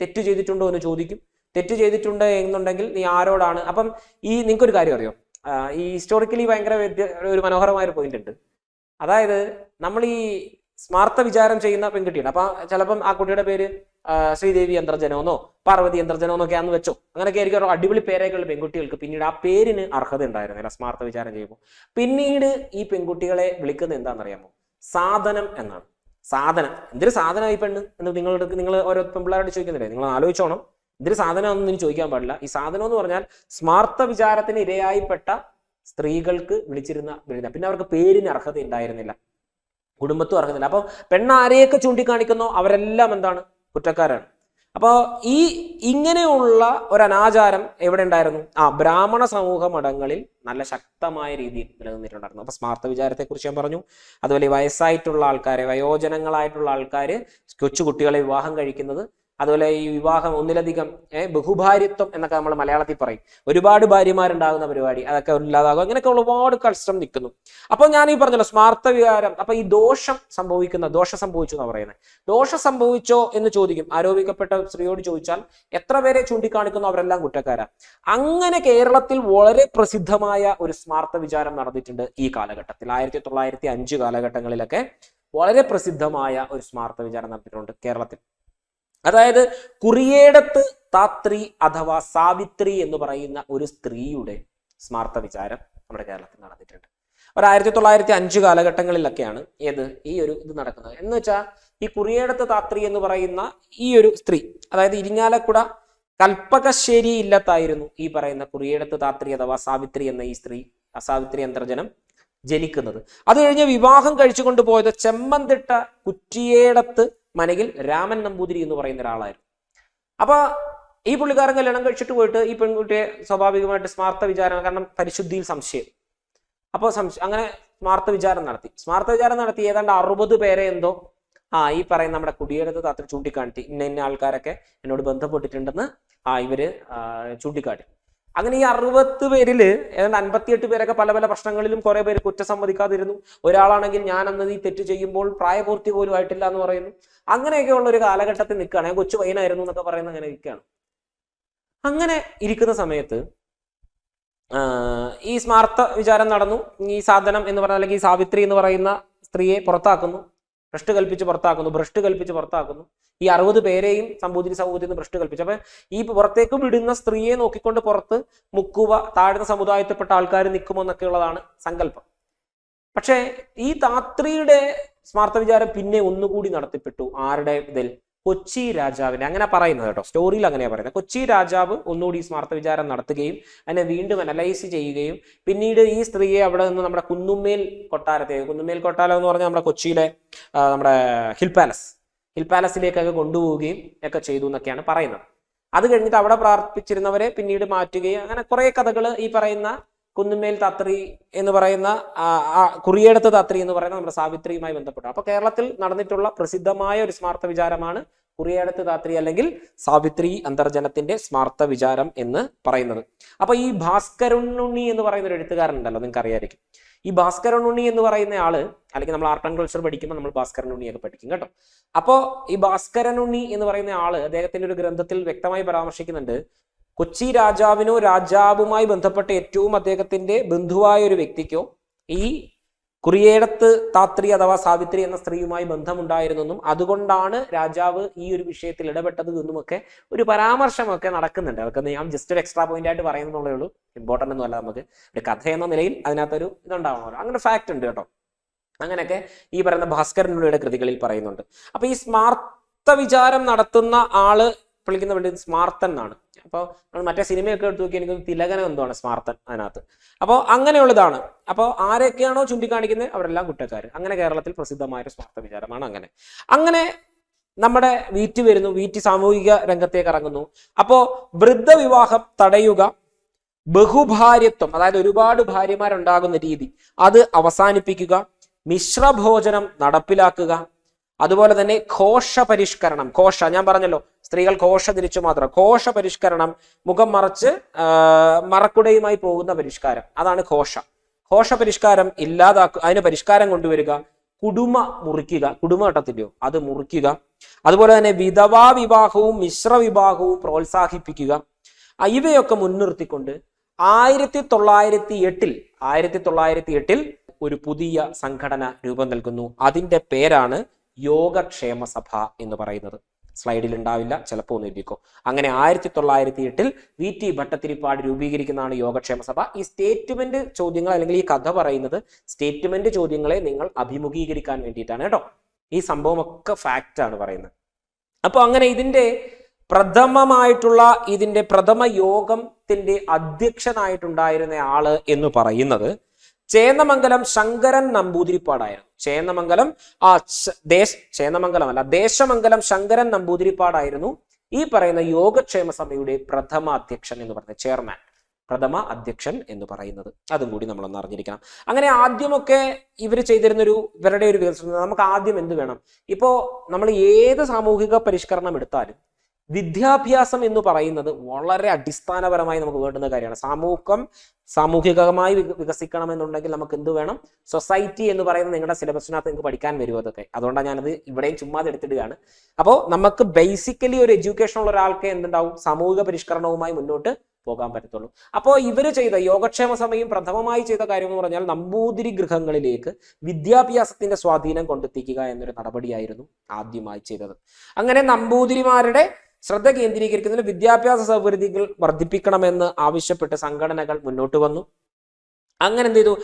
തെറ്റ് ചെയ്തിട്ടുണ്ടോ എന്ന് ചോദിക്കും. തെറ്റ് ചെയ്തിട്ടുണ്ട് എന്നുണ്ടെങ്കിൽ നീ ആരോടാണ്. അപ്പം നിങ്ങൾക്കൊരു കാര്യം അറിയോ, ഈ ഹിസ്റ്റോറിക്കലി ഭയങ്കര ഒരു മനോഹരമായ ഒരു പോയിന്റ് ഉണ്ട്. അതായത് നമ്മൾ ഈ സ്മാർത്ത വിചാരം ചെയ്യുന്ന പെൺകുട്ടിയാണ്. അപ്പൊ ചിലപ്പം ആ കുട്ടിയുടെ പേര് ശ്രീദേവി അന്തർജനമെന്നോ പാർവതി അന്തർജനമെന്നൊക്കെ ആണെന്ന് വെച്ചോ, അങ്ങനെയൊക്കെ ആയിരിക്കും അടിപൊളി പേരൊക്കെയുള്ള പെൺകുട്ടികൾക്ക് പിന്നീട് ആ പേരിന് അർഹത ഉണ്ടായിരുന്നില്ല സ്മാർത്ത വിചാരം ചെയ്യുമ്പോൾ. പിന്നീട് ഈ പെൺകുട്ടികളെ വിളിക്കുന്നത് എന്താണെന്നറിയാമോ, സാധനം എന്നാണ്. സാധനം, എന്തൊരു സാധനം ഈ പെണ്ണ് എന്ന് നിങ്ങൾ ഓരോ പെൺപിള്ളേരോട് ചോദിക്കുന്നില്ലേ, നിങ്ങൾ ആലോചിച്ചോണം. ഇതൊരു സാധനമൊന്നും ഇനി ചോദിക്കാൻ പാടില്ല. ഈ സാധനം എന്ന് പറഞ്ഞാൽ സ്മാർത്ത വിചാരത്തിന് ഇരയായിപ്പെട്ട സ്ത്രീകൾക്ക് വിളിച്ചിരുന്ന വിളിച്ച, പിന്നെ അവർക്ക് പേരിന് അർഹത ഉണ്ടായിരുന്നില്ല, കുടുംബത്തും അർഹതയില്ല. അപ്പൊ പെണ്ണാരെയൊക്കെ ചൂണ്ടിക്കാണിക്കുന്നോ അവരെല്ലാം എന്താണ്, കുറ്റക്കാരാണ്. അപ്പോ ഇങ്ങനെയുള്ള ഒരു അനാചാരം എവിടെ ഉണ്ടായിരുന്നു, ബ്രാഹ്മണ സമൂഹ മഠങ്ങളിൽ നല്ല ശക്തമായ രീതിയിൽ നിലനിന്നിട്ടുണ്ടായിരുന്നു. അപ്പൊ സ്മാർത്ത വിചാരത്തെ കുറിച്ച് ഞാൻ പറഞ്ഞു. അതുപോലെ വയസ്സായിട്ടുള്ള ആൾക്കാരെ, വയോജനങ്ങളായിട്ടുള്ള ആൾക്കാര് കൊച്ചുകുട്ടികളെ വിവാഹം കഴിക്കുന്നത്, അതുപോലെ ഈ വിവാഹം ഒന്നിലധികം ബഹുഭാര്യത്വം എന്നൊക്കെ നമ്മൾ മലയാളത്തിൽ പറയും, ഒരുപാട് ഭാര്യമാരുണ്ടാകുന്ന പരിപാടി, അതൊക്കെ ഇല്ലാതാകും. അങ്ങനെയൊക്കെ ഒരുപാട് കൾച്ചർ നിൽക്കുന്നു. അപ്പൊ ഞാൻ ഈ പറഞ്ഞല്ലോ സ്മാർത്ത വികാരം. അപ്പൊ ഈ ദോഷം സംഭവിച്ചു എന്നാ പറയുന്നത്. ദോഷം സംഭവിച്ചോ എന്ന് ചോദിക്കും, ആരോപിക്കപ്പെട്ട സ്ത്രീയോട് ചോദിച്ചാൽ എത്ര പേരെ ചൂണ്ടിക്കാണിക്കുന്നു, അവരെല്ലാം കുറ്റക്കാരാ. അങ്ങനെ കേരളത്തിൽ വളരെ പ്രസിദ്ധമായ ഒരു സ്മാർത്ത വിചാരം നടന്നിട്ടുണ്ട് ഈ കാലഘട്ടത്തിൽ. 1905 കാലഘട്ടങ്ങളിലൊക്കെ വളരെ പ്രസിദ്ധമായ ഒരു സ്മാർത്ത വിചാരം നടത്തിയിട്ടുണ്ട് കേരളത്തിൽ. അതായത് കുറിയേടത്ത് താത്രി അഥവാ സാവിത്രി എന്ന് പറയുന്ന ഒരു സ്ത്രീയുടെ സ്മാർത്ത വിചാരം നമ്മുടെ കേരളത്തിൽ നടന്നിട്ടുണ്ട്. 1905 കാലഘട്ടങ്ങളിലൊക്കെയാണ് ഇത് നടക്കുന്നത്. എന്ന് വെച്ചാൽ ഈ കുറിയേടത്ത് താത്രി എന്ന് പറയുന്ന ഈ ഒരു സ്ത്രീ, അതായത് ഇരിങ്ങാലക്കുട കൽപ്പകശ്ശേരി ഇല്ലത്തായിരുന്നു ഈ പറയുന്ന കുറിയേടത്ത് താത്രി അഥവാ സാവിത്രി എന്ന ഈ സ്ത്രീ, സാവിത്രി അന്തർജനം ജനിക്കുന്നത്. അത് കഴിഞ്ഞ് വിവാഹം കഴിച്ചു കൊണ്ടുപോയത് ചെമ്മന്തിട്ട കുറ്റിയേടത്ത് മനകിൽ രാമൻ നമ്പൂതിരി എന്ന് പറയുന്ന ഒരാളായിരുന്നു. അപ്പൊ ഈ പുള്ളിക്കാരൻ കല്യാണം കഴിച്ചിട്ട് പോയിട്ട് ഈ പെൺകുട്ടിയെ സ്വാഭാവികമായിട്ട് സ്മാർത്ത വിചാരം, കാരണം പരിശുദ്ധിയിൽ സംശയം, അപ്പോൾ അങ്ങനെ സ്മാർത്ത വിചാരം നടത്തി ഏതാണ്ട് 60 പേരെ എന്തോ ഈ പറയുന്ന നമ്മുടെ കുടിയേറ്റ താത്രി ചൂണ്ടിക്കാണിച്ച് ഇന്ന ആൾക്കാരൊക്കെ എന്നോട് ബന്ധപ്പെട്ടിട്ടുണ്ടെന്ന് ഇവര് ചൂണ്ടിക്കാട്ടി. അങ്ങനെ ഈ 60 പേരില് ഏതാണ്ട് 58 പേരൊക്കെ പല പല പ്രശ്നങ്ങളിലും കുറെ പേര് കുറ്റം സമ്മതിക്കാതിരുന്നു. ഒരാളാണെങ്കിൽ ഞാൻ അന്ന് ഈ തെറ്റ് ചെയ്യുമ്പോൾ പ്രായപൂർത്തി പോലും ആയിട്ടില്ല എന്ന് പറയുന്നു. അങ്ങനെയൊക്കെ ഉള്ള ഒരു കാലഘട്ടത്തിൽ നിൽക്കുകയാണ്. ഞാൻ കൊച്ചു പയ്യനായിരുന്നു എന്നൊക്കെ പറയുന്ന അങ്ങനെ നിൽക്കുകയാണ്. അങ്ങനെ ഇരിക്കുന്ന സമയത്ത് ഈ സ്മാർത്ഥ വിചാരം നടന്നു. ഈ സാധനം എന്ന് പറഞ്ഞ അല്ലെങ്കിൽ ഈ സാവിത്രി എന്ന് പറയുന്ന സ്ത്രീയെ പുറത്താക്കുന്നു, ഭ്രഷ്ട് കൽപ്പിച്ച് പുറത്താക്കുന്നു. ഈ 60 പേരെയും നമ്പൂതിരി സമൂഹത്തിൽ നിന്ന് ഭ്രഷ്ട് കൽപ്പിച്ചു. അപ്പൊ ഈ പുറത്തേക്ക് വിടുന്ന സ്ത്രീയെ നോക്കിക്കൊണ്ട് പുറത്ത് മുക്കുവ താഴ്ന്ന സമുദായത്തിൽപ്പെട്ട ആൾക്കാർ നിൽക്കുമോ എന്നൊക്കെ ഉള്ളതാണ് സങ്കല്പം. പക്ഷേ ഈ താത്രിയുടെ സ്മാർത്ഥ വിചാരം പിന്നെ ഒന്നുകൂടി നടത്തിപ്പെട്ടു. ആരുടെ ഇതിൽ? കൊച്ചി രാജാവിനെ. അങ്ങനെ പറയുന്നത് കേട്ടോ, സ്റ്റോറിയിൽ അങ്ങനെയാ പറയുന്നത്. കൊച്ചി രാജാവ് ഒന്നുകൂടി ഈ സ്മാർത്ഥ വിചാരം നടത്തുകയും അതിനെ വീണ്ടും അനലൈസ് ചെയ്യുകയും പിന്നീട് ഈ സ്ത്രീയെ അവിടെ നിന്ന് നമ്മുടെ കുന്നുമ്മേൽ കൊട്ടാരം എന്ന് പറഞ്ഞാൽ നമ്മുടെ കൊച്ചിയിലെ നമ്മുടെ ഹിൽ പാലസിലേക്കൊക്കെ കൊണ്ടുപോവുകയും ഒക്കെ ചെയ്തു എന്നൊക്കെയാണ് പറയുന്നത്. അത് കഴിഞ്ഞിട്ട് അവിടെ പ്രാർത്ഥിച്ചിരുന്നവരെ പിന്നീട് മാറ്റുകയും അങ്ങനെ കുറെ കഥകൾ ഈ പറയുന്ന കുന്നുമേൽ താത്രി എന്ന് പറയുന്ന കുറിയേടത്ത് താത്രി എന്ന് പറയുന്ന നമ്മുടെ സാവിത്രിയുമായി ബന്ധപ്പെട്ടു. അപ്പൊ കേരളത്തിൽ നടന്നിട്ടുള്ള പ്രസിദ്ധമായ ഒരു സ്മാർത്ഥ വിചാരമാണ് കുറിയേടത്ത് താത്രി അല്ലെങ്കിൽ സാവിത്രി അന്തർജനത്തിന്റെ സ്മാർത്ഥ വിചാരം എന്ന് പറയുന്നത്. അപ്പൊ ഈ ഭാസ്കരനുണ്ണി എന്ന് പറയുന്ന ഒരു എഴുത്തുകാരനുണ്ടല്ലോ, നിങ്ങൾക്ക് അറിയായിരിക്കും. ഈ ഭാസ്കരനുണ്ണി എന്ന് പറയുന്ന ആള്, അല്ലെങ്കിൽ നമ്മൾ ആർട്ട് ആൻഡ് കൾച്ചർ പഠിക്കുമ്പോൾ നമ്മൾ ഭാസ്കരനുണ്ണിയൊക്കെ പഠിക്കും കേട്ടോ. അപ്പോ ഈ ഭാസ്കരനുണ്ണി എന്ന് പറയുന്ന ആള് അദ്ദേഹത്തിന്റെ ഒരു ഗ്രന്ഥത്തിൽ വ്യക്തമായി പരാമർശിക്കുന്നുണ്ട്, കൊച്ചി രാജാവിനോ രാജാവുമായി ബന്ധപ്പെട്ട ഏറ്റവും അദ്ദേഹത്തിന്റെ ബന്ധുവായ ഒരു വ്യക്തിക്കോ ഈ കുറിയേടത്ത് താത്രി അഥവാ സാവിത്രി എന്ന സ്ത്രീയുമായി ബന്ധമുണ്ടായിരുന്നെന്നും അതുകൊണ്ടാണ് രാജാവ് ഈ ഒരു വിഷയത്തിൽ ഇടപെട്ടത് എന്നുമൊക്കെ ഒരു പരാമർശമൊക്കെ നടക്കുന്നുണ്ട്. അതൊക്കെ ഞാൻ ജസ്റ്റ് ഒരു എക്സ്ട്രാ പോയിന്റ് ആയിട്ട് പറയുന്നുള്ളേ ഉള്ളൂ, ഇമ്പോർട്ടൻ്റ് ഒന്നും അല്ല. നമുക്ക് ഒരു കഥ എന്ന നിലയിൽ അതിനകത്തൊരു ഇതുണ്ടാവണമല്ലോ, അങ്ങനെ ഫാക്ട് ഉണ്ട് കേട്ടോ. അങ്ങനെയൊക്കെ ഈ പറയുന്ന ഭാസ്കരനുണ്ണിയുടെ കൃതികളിൽ പറയുന്നുണ്ട്. അപ്പൊ ഈ സ്മാർത്ഥ വിചാരം നടത്തുന്ന ആള് വിളിക്കുന്ന വേണ്ടി സ്മാർത്തൻ എന്നാണ്. അപ്പോൾ നമ്മൾ മറ്റേ സിനിമയൊക്കെ എടുത്ത് നോക്കി എനിക്ക് തിലകനം എന്താണ് സ്മാർത്തൻ അതിനകത്ത്. അപ്പോൾ അങ്ങനെയുള്ളതാണ്. അപ്പോൾ ആരൊക്കെയാണോ ചൂണ്ടിക്കാണിക്കുന്നത് അവരെല്ലാം കുറ്റക്കാർ. അങ്ങനെ കേരളത്തിൽ പ്രസിദ്ധമായ ഒരു സ്മാർത്ഥ വിചാരമാണ്. അങ്ങനെ നമ്മുടെ വീറ്റ് വരുന്നു, വീറ്റ് സാമൂഹിക രംഗത്തേക്ക് ഇറങ്ങുന്നു. അപ്പോൾ വൃദ്ധവിവാഹം തടയുക, ബഹുഭാര്യത്വം അതായത് ഒരുപാട് ഭാര്യമാരുണ്ടാകുന്ന രീതി അത് അവസാനിപ്പിക്കുക, മിശ്രഭോജനം നടപ്പിലാക്കുക, അതുപോലെ തന്നെ ഘോഷ പരിഷ്കരണം. ഞാൻ പറഞ്ഞല്ലോ സ്ത്രീകൾ ഘോഷ തിരിച്ചു മാത്രം. ഘോഷ പരിഷ്കരണം, മുഖം മറച്ച് മറക്കുടയുമായി പോകുന്ന പരിഷ്കാരം, അതാണ് ഘോഷ പരിഷ്കാരം ഇല്ലാതാക്കുക, അതിന് പരിഷ്കാരം കൊണ്ടുവരിക. കുടുമ മുറിക്കുക, കുടുമ കട്ടത്തില്ലയോ അത് മുറിക്കുക. അതുപോലെ തന്നെ വിധവാ വിവാഹവും മിശ്ര വിവാഹവും പ്രോത്സാഹിപ്പിക്കുക. ഇവയൊക്കെ മുൻനിർത്തിക്കൊണ്ട് 1908 ഒരു പുതിയ സംഘടന രൂപം നൽകുന്നു. അതിന്റെ പേരാണ് യോഗക്ഷേമ സഭ എന്ന് പറയുന്നത്. സ്ലൈഡിൽ ഉണ്ടാവില്ല, ചിലപ്പോൾ ഒന്ന് എഴുതിക്കോ. അങ്ങനെ 1908 VT ഭട്ടതിരിപ്പാട് രൂപീകരിക്കുന്നതാണ് യോഗക്ഷേമ സഭ. ഈ സ്റ്റേറ്റ്മെന്റ് ചോദ്യങ്ങൾ അല്ലെങ്കിൽ ഈ കഥ പറയുന്നത് സ്റ്റേറ്റ്മെന്റ് ചോദ്യങ്ങളെ നിങ്ങൾ അഭിമുഖീകരിക്കാൻ വേണ്ടിയിട്ടാണ് കേട്ടോ. ഈ സംഭവമൊക്കെ ഫാക്റ്റ് ആണ് പറയുന്നത്. അപ്പൊ അങ്ങനെ ഇതിന്റെ പ്രഥമ യോഗത്തിന്റെ അധ്യക്ഷനായിട്ടുണ്ടായിരുന്ന ആള് എന്ന് പറയുന്നത് ചേന്നമംഗലം ശങ്കരൻ നമ്പൂതിരിപ്പാടായിരുന്നു. ദേശമംഗലം ശങ്കരൻ നമ്പൂതിരിപ്പാടായിരുന്നു ഈ പറയുന്ന യോഗക്ഷേമ സഭയുടെ പ്രഥമ അധ്യക്ഷൻ എന്ന് പറയുന്നത്, പ്രഥമ അധ്യക്ഷൻ എന്ന് പറയുന്നത്. അതും കൂടി നമ്മളൊന്ന് അറിഞ്ഞിരിക്കണം. അങ്ങനെ ആദ്യമൊക്കെ ഇവർ ഇവരുടെ ഒരു വികസനം, നമുക്ക് ആദ്യം എന്ത് വേണം? ഇപ്പോ നമ്മൾ ഏത് സാമൂഹിക പരിഷ്കരണം എടുത്താലും വിദ്യാഭ്യാസം എന്ന് പറയുന്നത് വളരെ അടിസ്ഥാനപരമായി നമുക്ക് വേണ്ടുന്ന കാര്യമാണ്. സാമൂഹികമായി വികസിക്കണമെന്നുണ്ടെങ്കിൽ നമുക്ക് എന്ത് വേണം? സൊസൈറ്റി എന്ന് പറയുന്നത് നിങ്ങളുടെ സിലബസിനകത്ത് നിങ്ങൾക്ക് പഠിക്കാൻ വരും. അതൊക്കെ അതുകൊണ്ടാണ് ഞാനത് ഇവിടെയും ചുമ്മാതെ എടുത്തിടുകയാണ്. അപ്പോൾ നമുക്ക് ബേസിക്കലി ഒരു എഡ്യൂക്കേഷൻ ഉള്ള ഒരാൾക്ക് എന്തുണ്ടാവും? സാമൂഹിക പരിഷ്കരണവുമായി മുന്നോട്ട് പോകാൻ പറ്റത്തുള്ളൂ. അപ്പോൾ ഇവർ ചെയ്ത യോഗക്ഷേമ സഭയും പ്രഥമമായി ചെയ്ത കാര്യം എന്ന് പറഞ്ഞാൽ നമ്പൂതിരി ഗൃഹങ്ങളിലേക്ക് വിദ്യാഭ്യാസത്തിന്റെ സ്വാധീനം കൊണ്ടെത്തിക്കുക എന്നൊരു നടപടിയായിരുന്നു ആദ്യമായി ചെയ്തത്. അങ്ങനെ നമ്പൂതിരിമാരുടെ ശ്രദ്ധ കേന്ദ്രീകരിക്കുന്നതിന് വിദ്യാഭ്യാസ സൗകര്യങ്ങൾ വർദ്ധിപ്പിക്കണമെന്ന് ആവശ്യപ്പെട്ട് സംഘടനകൾ മുന്നോട്ട് വന്നു. അങ്ങനെ എന്ത് ചെയ്തു?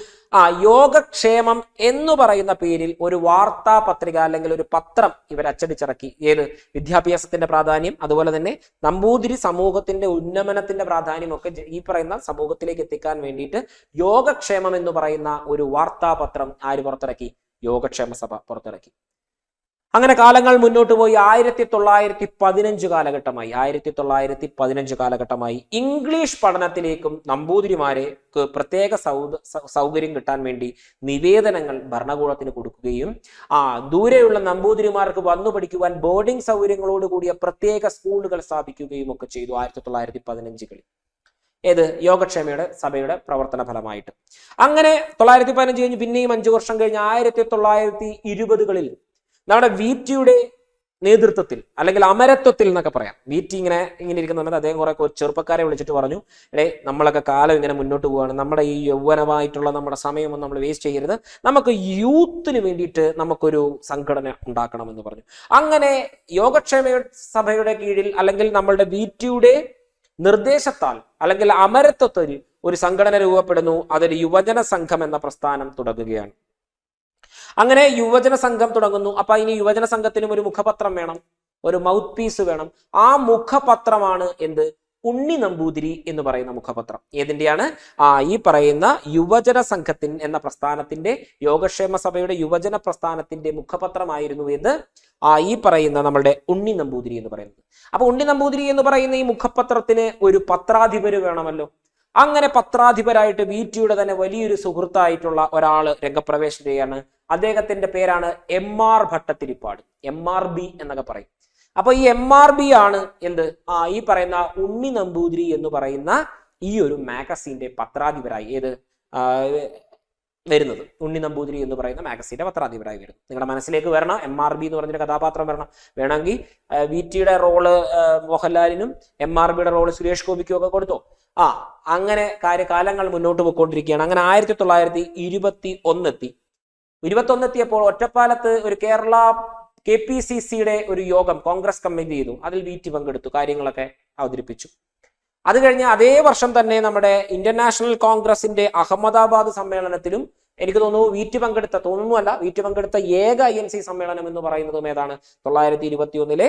യോഗക്ഷേമം എന്ന് പറയുന്ന പേരിൽ ഒരു വാർത്താ പത്രിക അല്ലെങ്കിൽ ഒരു പത്രം ഇവർ അച്ചടിച്ചിറക്കി. ഏത്? വിദ്യാഭ്യാസത്തിന്റെ പ്രാധാന്യം, അതുപോലെ തന്നെ നമ്പൂതിരി സമൂഹത്തിന്റെ ഉന്നമനത്തിന്റെ പ്രാധാന്യം ഒക്കെ ഈ പറയുന്ന സമൂഹത്തിലേക്ക് എത്തിക്കാൻ വേണ്ടിയിട്ട് യോഗക്ഷേമം എന്ന് പറയുന്ന ഒരു വാർത്താ പത്രം ആര് പുറത്തിറക്കി? യോഗക്ഷേമ സഭ പുറത്തിറക്കി. അങ്ങനെ കാലങ്ങൾ മുന്നോട്ട് പോയി 1915 കാലഘട്ടമായി 1915 കാലഘട്ടമായി ഇംഗ്ലീഷ് പഠനത്തിലേക്കും നമ്പൂതിരിമാർക്ക് പ്രത്യേക സൗകര്യം കിട്ടാൻ വേണ്ടി നിവേദനങ്ങൾ ഭരണകൂടത്തിന് കൊടുക്കുകയും ദൂരെയുള്ള നമ്പൂതിരിമാർക്ക് വന്നു പഠിക്കുവാൻ ബോർഡിംഗ് സൗകര്യങ്ങളോട് കൂടിയ പ്രത്യേക സ്കൂളുകൾ സ്ഥാപിക്കുകയും ഒക്കെ ചെയ്തു 1915 ഏത് യോഗക്ഷേമയുടെ സഭയുടെ പ്രവർത്തന ഫലമായിട്ട്. അങ്ങനെ 915 കഴിഞ്ഞ് പിന്നെയും 5 വർഷം കഴിഞ്ഞ് 1920 നമ്മുടെ വീറ്റിയുടെ നേതൃത്വത്തിൽ അല്ലെങ്കിൽ അമരത്വത്തിൽ എന്നൊക്കെ പറയാം. വീറ്റി ഇങ്ങനെ ഇരിക്കുന്ന സമയത്ത് അദ്ദേഹം കുറെ ചെറുപ്പക്കാരെ വിളിച്ചിട്ട് പറഞ്ഞു, നമ്മളൊക്കെ കാലം ഇങ്ങനെ മുന്നോട്ട് പോവുകയാണ്, നമ്മുടെ ഈ യൗവനമായിട്ടുള്ള നമ്മുടെ സമയമൊന്നും നമ്മൾ വേസ്റ്റ് ചെയ്യരുത്, നമുക്ക് യൂത്തിന് വേണ്ടിയിട്ട് നമുക്കൊരു സംഘടന ഉണ്ടാക്കണമെന്ന് പറഞ്ഞു. അങ്ങനെ യോഗക്ഷേമ സഭയുടെ കീഴിൽ അല്ലെങ്കിൽ നമ്മളുടെ വീറ്റിയുടെ നിർദ്ദേശത്താൽ അല്ലെങ്കിൽ അമരത്വത്തിൽ ഒരു സംഘടന രൂപപ്പെടുന്നു. അതൊരു യുവജന സംഘം എന്ന പ്രസ്ഥാനം തുടങ്ങുകയാണ്. അങ്ങനെ യുവജന സംഘം തുടങ്ങുന്നു. അപ്പൊ ഇനി യുവജന സംഘത്തിനും ഒരു മുഖപത്രം വേണം, ഒരു മൗത്ത് പീസ് വേണം. ആ മുഖപത്രമാണ് എന്ത്? ഉണ്ണി നമ്പൂതിരി എന്ന് പറയുന്ന മുഖപത്രം. ഏതിന്റെയാണ്? ഈ പറയുന്ന യുവജന സംഘത്തിൻ എന്ന പ്രസ്ഥാനത്തിന്റെ, യോഗക്ഷേമ സഭയുടെ യുവജന പ്രസ്ഥാനത്തിന്റെ മുഖപത്രമായിരുന്നു ഏത്? ഈ പറയുന്ന നമ്മളുടെ ഉണ്ണി നമ്പൂതിരി എന്ന് പറയുന്നത്. അപ്പൊ ഉണ്ണി നമ്പൂതിരി എന്ന് പറയുന്ന ഈ മുഖപത്രത്തിന് ഒരു പത്രാധിപര് വേണമല്ലോ. അങ്ങനെ പത്രാധിപരായിട്ട് വീറ്റിയുടെ തന്നെ വലിയൊരു സുഹൃത്തായിട്ടുള്ള ഒരാള് രംഗപ്രവേശം ചെയ്യാണ്. അദ്ദേഹത്തിന്റെ പേരാണ് MR ഭട്ടത്തിരിപ്പാട്, MRB എന്നൊക്കെ പറയും. അപ്പൊ ഈ MRB ആണ് എന്ത്? ഈ പറയുന്ന ഉണ്ണി നമ്പൂതിരി എന്ന് പറയുന്ന ഈ ഒരു മാഗസീന്റെ പത്രാധിപരായി വരുന്നത്. ഉണ്ണി നമ്പൂതിരി എന്ന് പറയുന്ന മാഗസീന്റെ പത്രാധിപരായി വരുന്നത്. നിങ്ങളുടെ മനസ്സിലേക്ക് വരണം, MRB എന്ന് പറഞ്ഞൊരു കഥാപാത്രം വരണം. വേണമെങ്കിൽ വീറ്റിയുടെ റോള് മോഹൻലാലിനും MRBയുടെ റോള് സുരേഷ് ഗോപിക്കും ഒക്കെ കൊടുത്തോ. അങ്ങനെ കാലങ്ങൾ മുന്നോട്ട് പോയിക്കൊണ്ടിരിക്കുകയാണ്. അങ്ങനെ 1921 എത്തി. 21 എത്തിയപ്പോൾ ഒറ്റപ്പാലത്ത് ഒരു കേരള KPCCയുടെ ഒരു യോഗം കോൺഗ്രസ് കമ്മിറ്റി ചെയ്തു. അതിൽ വീറ്റി പങ്കെടുത്തു, കാര്യങ്ങളൊക്കെ അവതരിപ്പിച്ചു. അത് കഴിഞ്ഞ് അതേ വർഷം തന്നെ നമ്മുടെ ഇന്ത്യൻ നാഷണൽ കോൺഗ്രസിന്റെ അഹമ്മദാബാദ് സമ്മേളനത്തിലും എനിക്ക് തോന്നുന്നു വീറ്റി പങ്കെടുത്ത ഏക INC സമ്മേളനം എന്ന് പറയുന്നതും ഏതാണ്? 1921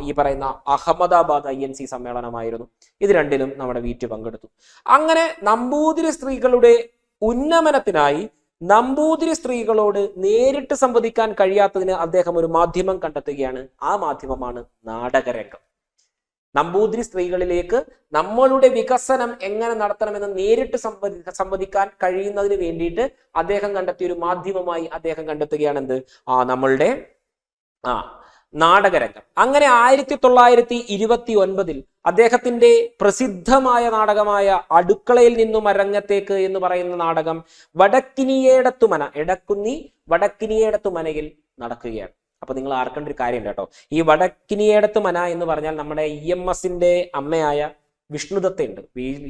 ഈ പറയുന്ന അഹമ്മദാബാദ് INC സമ്മേളനമായിരുന്നു. ഇത് രണ്ടിലും നമ്മുടെ വീറ്റി പങ്കെടുത്തു. അങ്ങനെ നമ്പൂതിരി സ്ത്രീകളുടെ ഉന്നമനത്തിനായി നമ്പൂതിരി സ്ത്രീകളോട് നേരിട്ട് സംവദിക്കാൻ കഴിയാത്തതിന് അദ്ദേഹം ഒരു മാധ്യമം കണ്ടെത്തുകയാണ്. ആ മാധ്യമമാണ് നാടകരംഗം. നമ്പൂതിരി സ്ത്രീകളിലേക്ക് നമ്മളുടെ വികസനം എങ്ങനെ നടത്തണമെന്ന് നേരിട്ട് സംവദിക്കാൻ കഴിയുന്നതിന് വേണ്ടിയിട്ട് അദ്ദേഹം കണ്ടെത്തിയ ഒരു മാധ്യമമായി അദ്ദേഹം കണ്ടെത്തുകയാണ് എന്ത്? നമ്മളുടെ നാടകരംഗം. അങ്ങനെ 1929 അദ്ദേഹത്തിന്റെ പ്രസിദ്ധമായ നാടകമായ അടുക്കളയിൽ നിന്നും അരങ്ങത്തേക്ക് എന്ന് പറയുന്ന നാടകം വടക്കിനിയേടത്തുമന, എടക്കുന്നി വടക്കിനിയേടത്തുമനയിൽ നടക്കുകയാണ്. അപ്പൊ നിങ്ങൾ ആർക്കേണ്ട ഒരു കാര്യം കേട്ടോ, ഈ വടക്കിനിയേടത്തുമന എന്ന് പറഞ്ഞാൽ നമ്മുടെ EMSന്റെ അമ്മയായ വിഷ്ണുദത്തയുണ്ട്.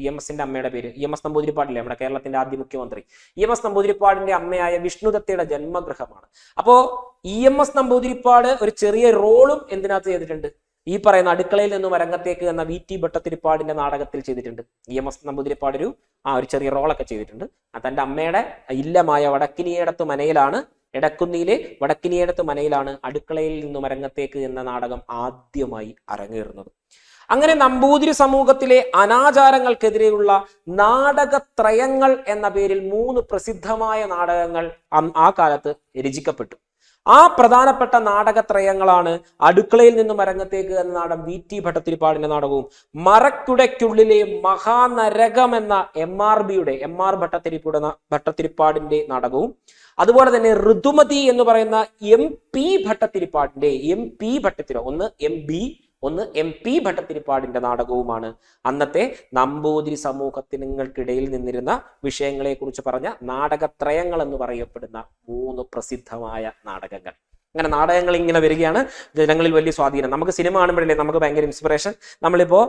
EMSന്റെ അമ്മയുടെ പേര് EMS നമ്പൂതിരിപ്പാടില്ലേ, നമ്മുടെ കേരളത്തിന്റെ ആദ്യ മുഖ്യമന്ത്രി. EMS നമ്പൂതിരിപ്പാടിന്റെ അമ്മയായ വിഷ്ണുദത്തയുടെ ജന്മഗൃഹമാണ്. അപ്പോ EMS നമ്പൂതിരിപ്പാട് ഒരു ചെറിയ റോളും എന്തിനകത്ത് ചെയ്തിട്ടുണ്ട്? ഈ പറയുന്ന അടുക്കളയിൽ നിന്നും അരങ്ങത്തേക്ക് എന്ന VT ഭട്ടത്തിരിപ്പാടിന്റെ നാടകത്തിൽ ചെയ്തിട്ടുണ്ട്. EMS നമ്പൂതിരിപ്പാട് ഒരു ചെറിയ റോളൊക്കെ ചെയ്തിട്ടുണ്ട്. തന്റെ അമ്മയുടെ ഇല്ലമായ വടക്കിനിയേടത്ത് മനയിലാണ്, എടക്കുന്നിയിലെ വടക്കിനിയേടത്ത് മനയിലാണ് അടുക്കളയിൽ നിന്നും അരങ്ങത്തേക്ക് എന്ന നാടകം ആദ്യമായി അരങ്ങേറുന്നത്. അങ്ങനെ നമ്പൂതിരി സമൂഹത്തിലെ അനാചാരങ്ങൾക്കെതിരെയുള്ള നാടകത്രയങ്ങൾ എന്ന പേരിൽ 3 പ്രസിദ്ധമായ നാടകങ്ങൾ ആ കാലത്ത് രചിക്കപ്പെട്ടു. ആ പ്രധാനപ്പെട്ട നാടകത്രയങ്ങളാണ് അടുക്കളയിൽ നിന്നും അരങ്ങത്തേക്ക് എന്ന നാടകം VT ഭട്ടത്തിരിപ്പാടിന്റെ നാടകവും, മറക്കുടയ്ക്കുള്ളിലെ മഹാനരകം എന്ന MR ഭട്ടത്തിരിപ്പാടിന്റെ നാടകവും, അതുപോലെ തന്നെ ഋതുമതി എന്ന് പറയുന്ന MP ഭട്ടത്തിരിപ്പാടിന്റെ ഒന്ന് MP ഭട്ടത്തിരിപ്പാടിന്റെ നാടകവുമാണ് അന്നത്തെ നമ്പൂതിരി സമൂഹത്തിനങ്ങൾക്കിടയിൽ നിന്നിരുന്ന വിഷയങ്ങളെ കുറിച്ച് പറഞ്ഞ നാടകത്രയങ്ങൾ എന്ന് പറയപ്പെടുന്ന 3 പ്രസിദ്ധമായ നാടകങ്ങൾ. അങ്ങനെ നാടകങ്ങൾ ഇങ്ങനെ വരികയാണ്, ജനങ്ങളിൽ വലിയ സ്വാധീനം. നമുക്ക് സിനിമ കാണുമ്പോഴല്ലേ നമുക്ക് ഭയങ്കര ഇൻസ്പിറേഷൻ. നമ്മളിപ്പോ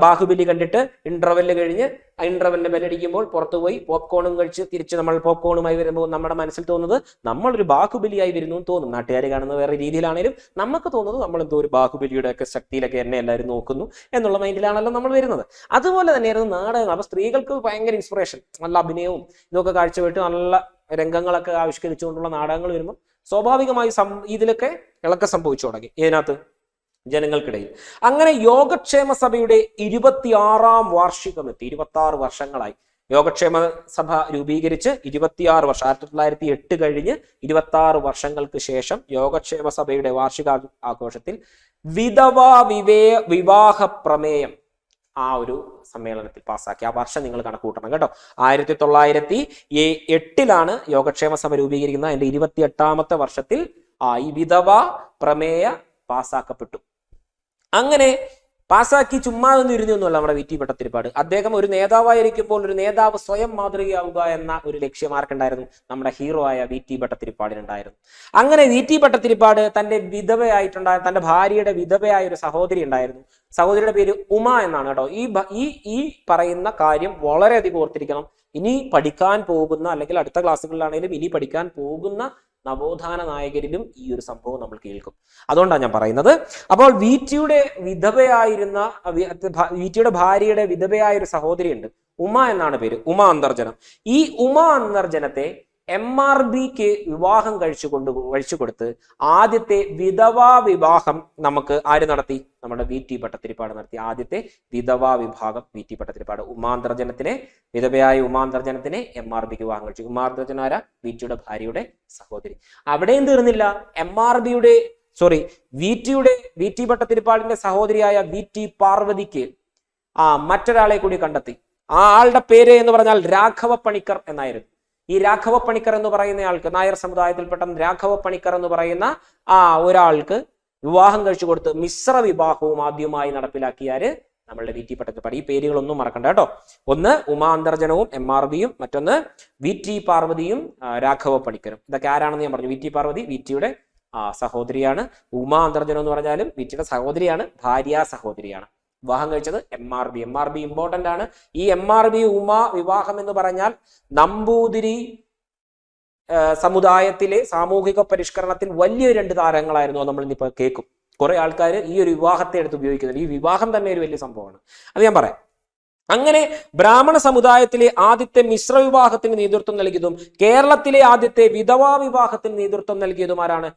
ബാഹുബലി കണ്ടിട്ട് ഇന്റർവെല്ല് കഴിഞ്ഞ് ഇന്റർവെല്ലിന് ബെല്ലടിക്കുമ്പോൾ പുറത്തു പോയി പോപ്കോണും കഴിച്ച് തിരിച്ച് നമ്മൾ പോപ്കോണുമായി വരുമ്പോൾ നമ്മുടെ മനസ്സിൽ തോന്നുന്നത് നമ്മളൊരു ബാഹുബലിയായി വരുന്നു എന്ന് തോന്നും. നാട്ടുകാർ കാണുന്നത് വേറെ രീതിയിലാണെങ്കിലും നമുക്ക് തോന്നുന്നത് നമ്മൾ എന്തോ ഒരു ബാഹുബലിയുടെ ഒക്കെ ശക്തിയിലൊക്കെ എന്നെ എല്ലാവരും നോക്കുന്നു എന്നുള്ള മൈൻഡിലാണല്ലോ നമ്മൾ വരുന്നത്. അതുപോലെ തന്നെയായിരുന്നു നാടകങ്ങൾ. അപ്പൊ സ്ത്രീകൾക്ക് ഭയങ്കര ഇൻസ്പിറേഷൻ, നല്ല അഭിനയവും ഇതൊക്കെ കാഴ്ചവെട്ട് നല്ല രംഗങ്ങളൊക്കെ ആവിഷ്കരിച്ചുകൊണ്ടുള്ള നാടകങ്ങൾ വരുമ്പോൾ സ്വാഭാവികമായി ഇതിലൊക്കെ ഇളക്കം സംഭവിച്ചു തുടങ്ങി ഇതിനകത്ത് ജനങ്ങൾക്കിടയിൽ. അങ്ങനെ യോഗക്ഷേമ സഭയുടെ 26ാം വാർഷികം എത്തി. 26 വർഷങ്ങളായി. യോഗക്ഷേമ സഭ രൂപീകരിച്ച് 26 വർഷം, 1908 കഴിഞ്ഞ് 26 വർഷങ്ങൾക്ക് ശേഷം യോഗക്ഷേമ സഭയുടെ വാർഷിക ആഘോഷത്തിൽ വിധവാ വിവാഹ പ്രമേയം ആ ഒരു സമ്മേളനത്തിൽ പാസ്സാക്കി. ആ വർഷം നിങ്ങൾ കണക്കൂട്ടണം കേട്ടോ. 1908 യോഗക്ഷേമ സഭ രൂപീകരിക്കുന്നത്. അതിന്റെ 28ാമത്തെ വർഷത്തിൽ ഈ വിധവാ പ്രമേയ പാസ്സാക്കപ്പെട്ടു. അങ്ങനെ പാസ്സാക്കി ചുമ്മാ ഒന്നും ഇരുന്നൊന്നുമല്ല നമ്മുടെ VT ഭട്ടതിരിപ്പാട്. അദ്ദേഹം ഒരു നേതാവായിരിക്കുമ്പോൾ ഒരു നേതാവ് സ്വയം മാതൃകയാവുക എന്ന ഒരു ലക്ഷ്യം ആർക്കുണ്ടായിരുന്നു? നമ്മുടെ ഹീറോ ആയ VT ഭട്ടതിരിപ്പാടിനുണ്ടായിരുന്നു. അങ്ങനെ VT ഭട്ടതിരിപ്പാട് തന്റെ വിധവയായിട്ടുണ്ടായ, തന്റെ ഭാര്യയുടെ വിധവയായ ഒരു സഹോദരി ഉണ്ടായിരുന്നു. സഹോദരിയുടെ പേര് ഉമ എന്നാണ് കേട്ടോ. ഈ പറയുന്ന കാര്യം വളരെയധികം ഓർത്തിരിക്കണം. ഇനി പഠിക്കാൻ പോകുന്ന, അല്ലെങ്കിൽ അടുത്ത ക്ലാസ്സുകളിലാണെങ്കിലും ഇനി പഠിക്കാൻ പോകുന്ന നവോത്ഥാന നായകരിലും ഈ ഒരു സംഭവം നമ്മൾ കേൾക്കും. അതുകൊണ്ടാണ് ഞാൻ പറയുന്നത്. അപ്പോൾ VTയുടെ ഭാര്യയുടെ വിധവയായ ഒരു സഹോദരി ഉണ്ട്, ഉമ എന്നാണ് പേര്, ഉമ അന്തർജനം. ഈ ഉമ അന്തർജനത്തെ MRBക്ക് വിവാഹം കഴിച്ചു കൊടുത്ത് ആദ്യത്തെ വിധവാ വിവാഹം നമുക്ക് ആര് നടത്തി? നമ്മുടെ VT ഭട്ടതിരിപ്പാട് നടത്തി. ആദ്യത്തെ വിധവാ വിഭാഗം VT ഭട്ടതിരിപ്പാട്. ഉമാന്തർജനത്തിനെ, വിധവയായ ഉമാന്തർജനത്തിനെ MRBക്ക് വിവാഹം കഴിച്ചു. ഉമാന്തർജന ആരാ? VTയുടെ ഭാര്യയുടെ സഹോദരി. അവിടെയും തീർന്നില്ല. VT ഭട്ടതിരിപ്പാടിന്റെ സഹോദരിയായ VT പാർവതിക്ക് മറ്റൊരാളെ കൂടി കണ്ടെത്തി. ആ ആളുടെ പേര് എന്ന് പറഞ്ഞാൽ രാഘവ പണിക്കർ എന്നായിരുന്നു. ഈ രാഘവ പണിക്കർ എന്ന് പറയുന്ന ആൾക്ക്, നായർ സമുദായത്തിൽപ്പെട്ട രാഘവ പണിക്കർ എന്ന് പറയുന്ന ഒരാൾക്ക് വിവാഹം കഴിച്ചു കൊടുത്ത് മിശ്ര വിവാഹവും ആദ്യമായി നടപ്പിലാക്കിയാര്? നമ്മളുടെ VT ഭട്ടതിരിപ്പാട്. ഈ പേരുകളൊന്നും മറക്കണ്ട കേട്ടോ. ഒന്ന് ഉമാ അന്തർജനവും MRBയും, മറ്റൊന്ന് VT പാർവതിയും രാഘവ പണിക്കരും. ഇതൊക്കെ ആരാണെന്ന് ഞാൻ പറഞ്ഞു. VT പാർവതി VTയുടെ സഹോദരിയാണ്. ഉമാ അന്തർജനം എന്ന് പറഞ്ഞാലും VTയുടെ സഹോദരിയാണ്, ഭാര്യ സഹോദരിയാണ്. വിവാഹം കഴിച്ചത് MRB ഇമ്പോർട്ടന്റ് ആണ്. ഈ MRB ഉമ വിവാഹം എന്ന് പറഞ്ഞാൽ നമ്പൂതിരി സമുദായത്തിലെ സാമൂഹിക പരിഷ്കരണത്തിൽ വലിയ 2 താരങ്ങളായിരുന്നു. നമ്മൾ ഇന്നിപ്പോ കേൾക്കും. കുറെ ആൾക്കാർ ഈ ഒരു വിവാഹത്തെ എടുത്ത് ഉപയോഗിക്കുന്നുണ്ട്. ഈ വിവാഹം തന്നെ ഒരു വലിയ സംഭവമാണ്. അത് ഞാൻ പറയാം. അങ്ങനെ ബ്രാഹ്മണ സമുദായത്തിലെ ആദ്യത്തെ മിശ്ര വിവാഹത്തിന് നേതൃത്വം നൽകിയതും കേരളത്തിലെ ആദ്യത്തെ വിധവാ വിവാഹത്തിന് നേതൃത്വം നൽകിയതും ആരാണ്?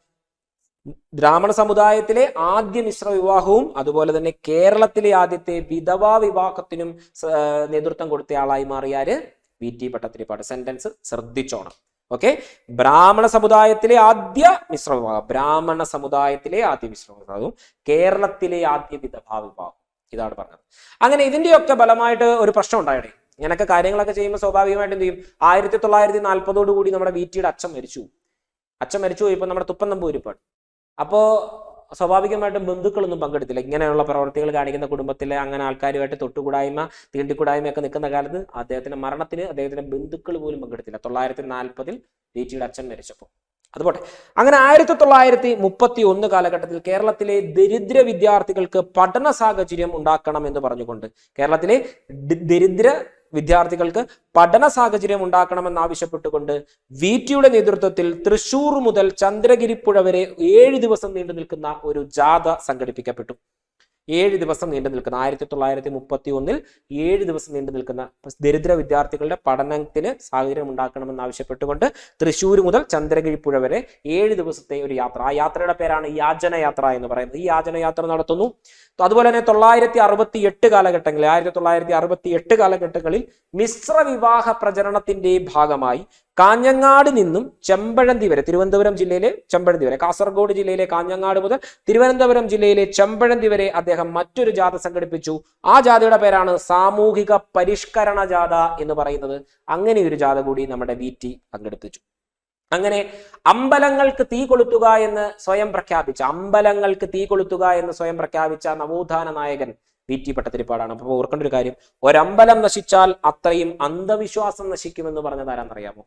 ബ്രാഹ്മണ സമുദായത്തിലെ ആദ്യ മിശ്ര വിവാഹവും അതുപോലെ തന്നെ കേരളത്തിലെ ആദ്യത്തെ വിധവാ വിവാഹത്തിനും നേതൃത്വം കൊടുത്ത ആളായി മാറിയാര്? VT ഭട്ടതിരിപ്പാട്. സെന്റൻസ് ശ്രദ്ധിച്ചോണം. ഓക്കെ. ബ്രാഹ്മണ സമുദായത്തിലെ ആദ്യ മിശ്ര വിവാഹം, ബ്രാഹ്മണ സമുദായത്തിലെ ആദ്യ മിശ്ര വിവാഹവും കേരളത്തിലെ ആദ്യ വിധവാ വിവാഹം. ഇതാണ് പറഞ്ഞത്. അങ്ങനെ ഇതിന്റെയൊക്കെ ഫലമായിട്ട് ഒരു പ്രശ്നം ഉണ്ടായിടേ. ഇങ്ങനൊക്കെ കാര്യങ്ങളൊക്കെ ചെയ്യുമ്പോൾ സ്വാഭാവികമായിട്ട് എന്ത് ചെയ്യും? 1940 കൂടി നമ്മുടെ VTയുടെ അച്ഛൻ മരിച്ചു. ഇപ്പൊ നമ്മുടെ തുപ്പൻ നമ്പൂതിരിപ്പാട്. അപ്പോ സ്വാഭാവികമായിട്ടും ബന്ധുക്കളൊന്നും പങ്കെടുത്തില്ല. ഇങ്ങനെയുള്ള പ്രവർത്തികൾ കാണിക്കുന്ന കുടുംബത്തിലെ അങ്ങനെ ആൾക്കാരുമായിട്ട് തൊട്ടുകൂടായ്മ, തീണ്ടിക്കൂടായ്മയൊക്കെ നിൽക്കുന്ന കാലത്ത് അദ്ദേഹത്തിന്റെ മരണത്തിന് അദ്ദേഹത്തിന്റെ ബന്ധുക്കൾ പോലും പങ്കെടുത്തില്ല. 1940 VTയുടെ അച്ഛൻ മരിച്ചപ്പോൾ. അതുപോട്ടെ. അങ്ങനെ 1931 കാലഘട്ടത്തിൽ കേരളത്തിലെ ദരിദ്ര വിദ്യാർത്ഥികൾക്ക് പഠന സാഹചര്യം ഉണ്ടാക്കണം എന്ന് പറഞ്ഞുകൊണ്ട്, കേരളത്തിലെ ദരിദ്ര വിദ്യാർത്ഥികൾക്ക് പഠന സാഹചര്യം ഉണ്ടാക്കണമെന്നാവശ്യപ്പെട്ടുകൊണ്ട് VTയുടെ നേതൃത്വത്തിൽ തൃശൂർ മുതൽ ചന്ദ്രഗിരിപ്പുഴ വരെ 7 ദിവസം നീണ്ടു നിൽക്കുന്ന ഒരു ജാഥ സംഘടിപ്പിക്കപ്പെട്ടു. 7 ദിവസം നീണ്ടു നിൽക്കുന്ന 1931 7 ദിവസം നീണ്ടു നിൽക്കുന്ന ദരിദ്ര വിദ്യാർത്ഥികളുടെ പഠനത്തിന് സാഹചര്യം ഉണ്ടാക്കണമെന്ന് ആവശ്യപ്പെട്ടുകൊണ്ട് തൃശ്ശൂർ മുതൽ ചന്ദ്രഗിരിപ്പുഴ വരെ 7 ദിവസത്തെ ഒരു യാത്ര. ആ യാത്രയുടെ പേരാണ് യാചനയാത്ര എന്ന് പറയുന്നത്. ഈ യാചനയാത്ര നടത്തുന്നു. അതുപോലെ തന്നെ 1968 കാലഘട്ടങ്ങളിൽ മിശ്ര വിവാഹ പ്രചരണത്തിന്റെ ഭാഗമായി കാഞ്ഞങ്ങാട് നിന്നും ചെമ്പഴന്തി വരെ, തിരുവനന്തപുരം ജില്ലയിലെ ചെമ്പഴന്തി വരെ, കാസർഗോഡ് ജില്ലയിലെ കാഞ്ഞങ്ങാട് മുതൽ തിരുവനന്തപുരം ജില്ലയിലെ ചെമ്പഴന്തി വരെ അദ്ദേഹം മറ്റൊരു ജാഥ സംഘടിപ്പിച്ചു. ആ ജാഥയുടെ പേരാണ് സാമൂഹിക പരിഷ്കരണ ജാഥ എന്ന് പറയുന്നത്. അങ്ങനെ ഒരു ജാഥ കൂടി നമ്മുടെ VT സംഘടിപ്പിച്ചു. അങ്ങനെ അമ്പലങ്ങൾക്ക് തീ കൊളുത്തുക എന്ന് സ്വയം പ്രഖ്യാപിച്ച നവോത്ഥാന നായകൻ VT ഭട്ടതിരിപ്പാടാണ്. അപ്പൊ ഓർക്കേണ്ട ഒരു കാര്യം, ഒരമ്പലം നശിച്ചാൽ അത്രയും അന്ധവിശ്വാസം നശിക്കുമെന്ന് പറഞ്ഞത് ആരാന്നറിയാമോ?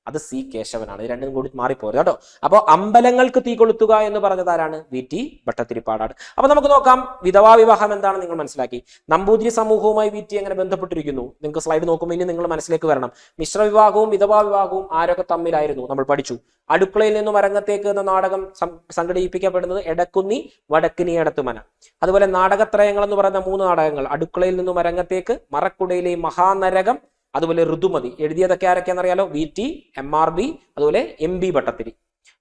അത് C കേശവനാണ്. ഇത് രണ്ടും കൂടി മാറിപ്പോരുത് കേട്ടോ. അപ്പോൾ അമ്പലങ്ങൾക്ക് തീ കൊളുത്തുക എന്ന് പറഞ്ഞത് ആരാണ്? VT ഭട്ടതിരിപ്പാടാണ്. അപ്പൊ നമുക്ക് നോക്കാം വിധവാ വിവാഹം എന്താണെന്ന് നിങ്ങൾ മനസ്സിലാക്കി. നമ്പൂതിരി സമൂഹവുമായി VT എങ്ങനെ ബന്ധപ്പെട്ടിരിക്കുന്നു നിങ്ങൾക്ക് സ്ലൈഡ് നോക്കുമ്പോൾ ഇനി നിങ്ങൾ മനസ്സിലേക്ക് വരണം. മിശ്ര വിവാഹവും വിധവാ വിവാഹവും ആരൊക്കെ തമ്മിലായിരുന്നു നമ്മൾ പഠിച്ചു. അടുക്കളയിൽ നിന്നും അരങ്ങത്തേക്ക് എന്ന നാടകം സംഘടിപ്പിക്കപ്പെടുന്നത് എടക്കുന്നി, വടക്കിനി, എടത്തുമന. അതുപോലെ നാടകത്രയങ്ങൾ എന്ന് പറയുന്ന 3 നാടകങ്ങൾ, അടുക്കളയിൽ നിന്നും അരങ്ങത്തേക്ക്, മറക്കുടയിലെ മഹാനരകം, അതുപോലെ ഋതുമതി. എഴുതിയതൊക്കെ ആരൊക്കെയാണെന്നറിയാലോ? VT, MRB, അതുപോലെ MB ഭട്ടതിരി.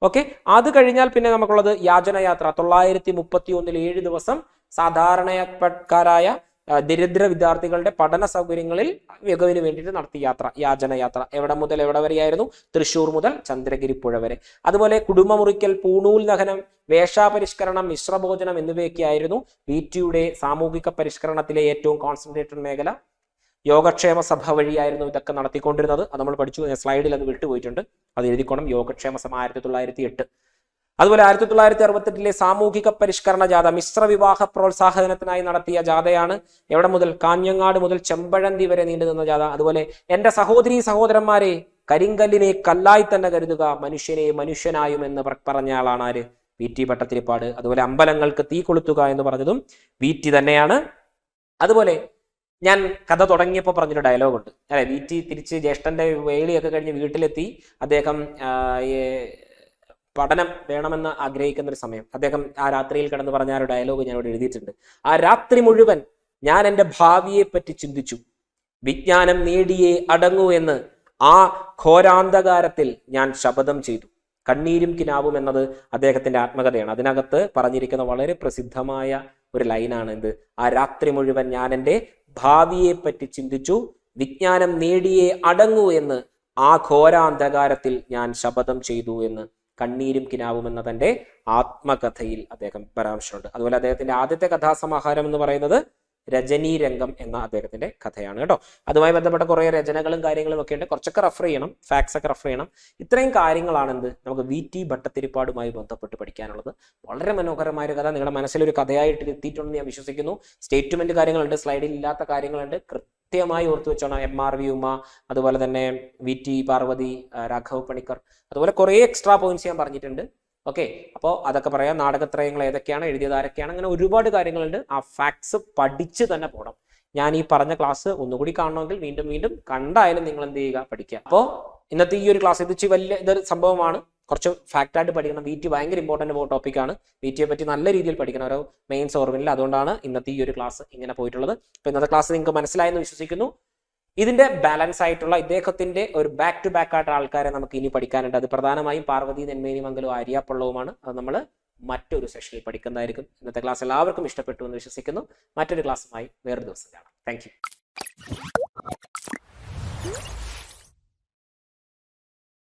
ഓക്കെ. അത് കഴിഞ്ഞാൽ പിന്നെ നമുക്കുള്ളത് യാചനയാത്ര. 1931 7 ദിവസം സാധാരണക്കാരായ ദരിദ്ര വിദ്യാർത്ഥികളുടെ പഠന സൗകര്യങ്ങളിൽ മികവിന് വേണ്ടിയിട്ട് നടത്തിയ യാചനയാത്ര എവിടെ മുതൽ എവിടെ വരെയായിരുന്നു? തൃശ്ശൂർ മുതൽ ചന്ദ്രഗിരി പുഴ വരെ. അതുപോലെ കുടുംബമുറിക്കൽ, പൂണൂൽ ദഹനം, വേഷാപരിഷ്കരണം, മിശ്രഭോജനം എന്നിവയൊക്കെയായിരുന്നു VTയുടെ സാമൂഹിക പരിഷ്കരണത്തിലെ ഏറ്റവും കോൺസെൻട്രേറ്റഡ് മേഖല. യോഗക്ഷേമ സഭ വഴിയായിരുന്നു ഇതൊക്കെ നടത്തിക്കൊണ്ടിരുന്നത്. അത് നമ്മൾ പഠിച്ചു, സ്ലൈഡിൽ അത് വിട്ടുപോയിട്ടുണ്ട്, അത് എഴുതിക്കോണം. യോഗക്ഷേമ സഭ 1908. അതുപോലെ 1968 സാമൂഹിക പരിഷ്കരണ ജാഥ, മിശ്രവിവാഹ പ്രോത്സാഹനത്തിനായി നടത്തിയ ജാഥയാണ്. എവിടെ മുതൽ? കാഞ്ഞങ്ങാട് മുതൽ ചെമ്പഴന്തി വരെ നീണ്ടു നിന്ന ജാഥ. അതുപോലെ എൻ്റെ സഹോദരീ സഹോദരന്മാരെ, കരിങ്കല്ലിനെ കല്ലായി തന്നെ കരുതുക, മനുഷ്യനെ മനുഷ്യനായും എന്ന് പറഞ്ഞ ആളാണ് ആര്? VT ഭട്ടതിരിപ്പാട്. അതുപോലെ അമ്പലങ്ങൾക്ക് തീ കൊളുത്തുക എന്ന് പറഞ്ഞതും VT തന്നെയാണ്. അതുപോലെ ഞാൻ കഥ തുടങ്ങിയപ്പോൾ പറഞ്ഞൊരു ഡയലോഗുണ്ട്, അല്ലെ? VT തിരിച്ച് ജ്യേഷ്ഠന്റെ വേളിയൊക്കെ കഴിഞ്ഞ് വീട്ടിലെത്തി അദ്ദേഹം പഠനം വേണമെന്ന് ആഗ്രഹിക്കുന്ന ഒരു സമയം അദ്ദേഹം ആ രാത്രിയിൽ കിടന്ന് പറഞ്ഞ ഒരു ഡയലോഗ് ഞാൻ ഇവിടെ എഴുതിയിട്ടുണ്ട്. ആ രാത്രി മുഴുവൻ ഞാൻ എൻ്റെ ഭാവിയെ പറ്റി ചിന്തിച്ചു, വിജ്ഞാനം നേടിയേ അടങ്ങൂ എന്ന് ആ ഘോരാന്ധകാരത്തിൽ ഞാൻ ശപഥം ചെയ്തു. കണ്ണീരും കിനാവും എന്നത് അദ്ദേഹത്തിന്റെ ആത്മകഥയാണ്. അതിനകത്ത് പറഞ്ഞിരിക്കുന്ന വളരെ പ്രസിദ്ധമായ ഒരു ലൈനാണ് എന്ത്? ആ രാത്രി മുഴുവൻ ഞാൻ എൻ്റെ ഭാവിയെ പറ്റി ചിന്തിച്ചു, വിജ്ഞാനം നേടിയേ അടങ്ങൂ എന്ന് ആ ഘോരാന്ധകാരത്തിൽ ഞാൻ ശപഥം ചെയ്തു എന്ന് കണ്ണീരും കിനാവും എന്ന തന്റെ ആത്മകഥയിൽ അദ്ദേഹം പരാമർശമുണ്ട്. അതുപോലെ അദ്ദേഹത്തിന്റെ ആദ്യത്തെ കഥാസമാഹാരം എന്ന് പറയുന്നത് രജനീ രംഗം എന്ന അദ്ദേഹത്തിന്റെ കഥയാണ് കേട്ടോ. അതുമായി ബന്ധപ്പെട്ട കുറെ രചനകളും കാര്യങ്ങളും ഒക്കെ ഉണ്ട്. കുറച്ചൊക്കെ റെഫർ ചെയ്യണം, ഫാക്ട്സ് ഒക്കെ റെഫർ ചെയ്യണം. ഇത്രയും കാര്യങ്ങളാണ് എന്ത് നമുക്ക് VT ഭട്ടതിരിപ്പാടുമായി ബന്ധപ്പെട്ട് പഠിക്കാനുള്ളത്. വളരെ മനോഹരമായ ഒരു കഥ നിങ്ങളുടെ മനസ്സിലൊരു കഥയായിട്ട് എത്തിയിട്ടുണ്ടെന്ന് ഞാൻ വിശ്വസിക്കുന്നു. സ്റ്റേറ്റ്മെന്റ് കാര്യങ്ങളുണ്ട്, സ്ലൈഡിൽ ഇല്ലാത്ത കാര്യങ്ങളുണ്ട്, കൃത്യമായി ഓർത്തു വെച്ചോണം. MRV ഉമ, അതുപോലെ തന്നെ VT പാർവതി, രാഘവ് പണിക്കർ, അതുപോലെ കുറെ എക്സ്ട്രാ പോയിന്റ്സ് ഞാൻ പറഞ്ഞിട്ടുണ്ട്. ഓക്കെ, അപ്പോൾ അതൊക്കെ പറയാം. നാടകത്രയങ്ങൾ ഏതൊക്കെയാണ്, എഴുതിയത് ആരൊക്കെയാണ്, അങ്ങനെ ഒരുപാട് കാര്യങ്ങളുണ്ട്. ആ ഫാക്ട്സ് പഠിച്ച് തന്നെ പോകണം. ഞാൻ ഈ പറഞ്ഞ ക്ലാസ് ഒന്നുകൂടി കാണണമെങ്കിൽ വീണ്ടും വീണ്ടും കണ്ടായാലും നിങ്ങൾ എന്ത് ചെയ്യുക? പഠിക്കുക. അപ്പോൾ ഇന്നത്തെ ഈ ഒരു ക്ലാസ് ഇത് വലിയ ഇതൊരു സംഭവമാണ്. കുറച്ച് ഫാക്റ്റായിട്ട് പഠിക്കണം. VT ഭയങ്കര ഇമ്പോർട്ടൻ്റ് ടോപ്പിക്കാണ്. VTയെ പറ്റി നല്ല രീതിയിൽ പഠിക്കണം ഓരോ മെയിൻസ് ഓർമ്മയില്ല. അതുകൊണ്ടാണ് ഇന്നത്തെ ഈ ഒരു ക്ലാസ് ഇങ്ങനെ പോയിട്ടുള്ളത്. അപ്പോൾ ഇന്നത്തെ ക്ലാസ് നിങ്ങൾക്ക് മനസ്സിലായെന്ന് വിശ്വസിക്കുന്നു. ഇതിന്റെ ബാലൻസ് ആയിട്ടുള്ള ഇദ്ദേഹത്തിന്റെ ഒരു ബാക്ക് ടു ബാക്ക് ആയിട്ട് ആൾക്കാരെ നമുക്ക് ഇനി പഠിക്കാനുണ്ട്. അത് പ്രധാനമായും പാർവതി, നെന്മേനിമംഗലവും ആര്യാപ്പള്ളവുമാണ്. അത് നമ്മൾ മറ്റൊരു സെഷനിൽ പഠിക്കുന്നതായിരിക്കും. ഇന്നത്തെ ക്ലാസ് എല്ലാവർക്കും ഇഷ്ടപ്പെട്ടു എന്ന് വിശ്വസിക്കുന്നു. മറ്റൊരു ക്ലാസ്സുമായി വേറൊരു ദിവസം കാണാം. Thank you.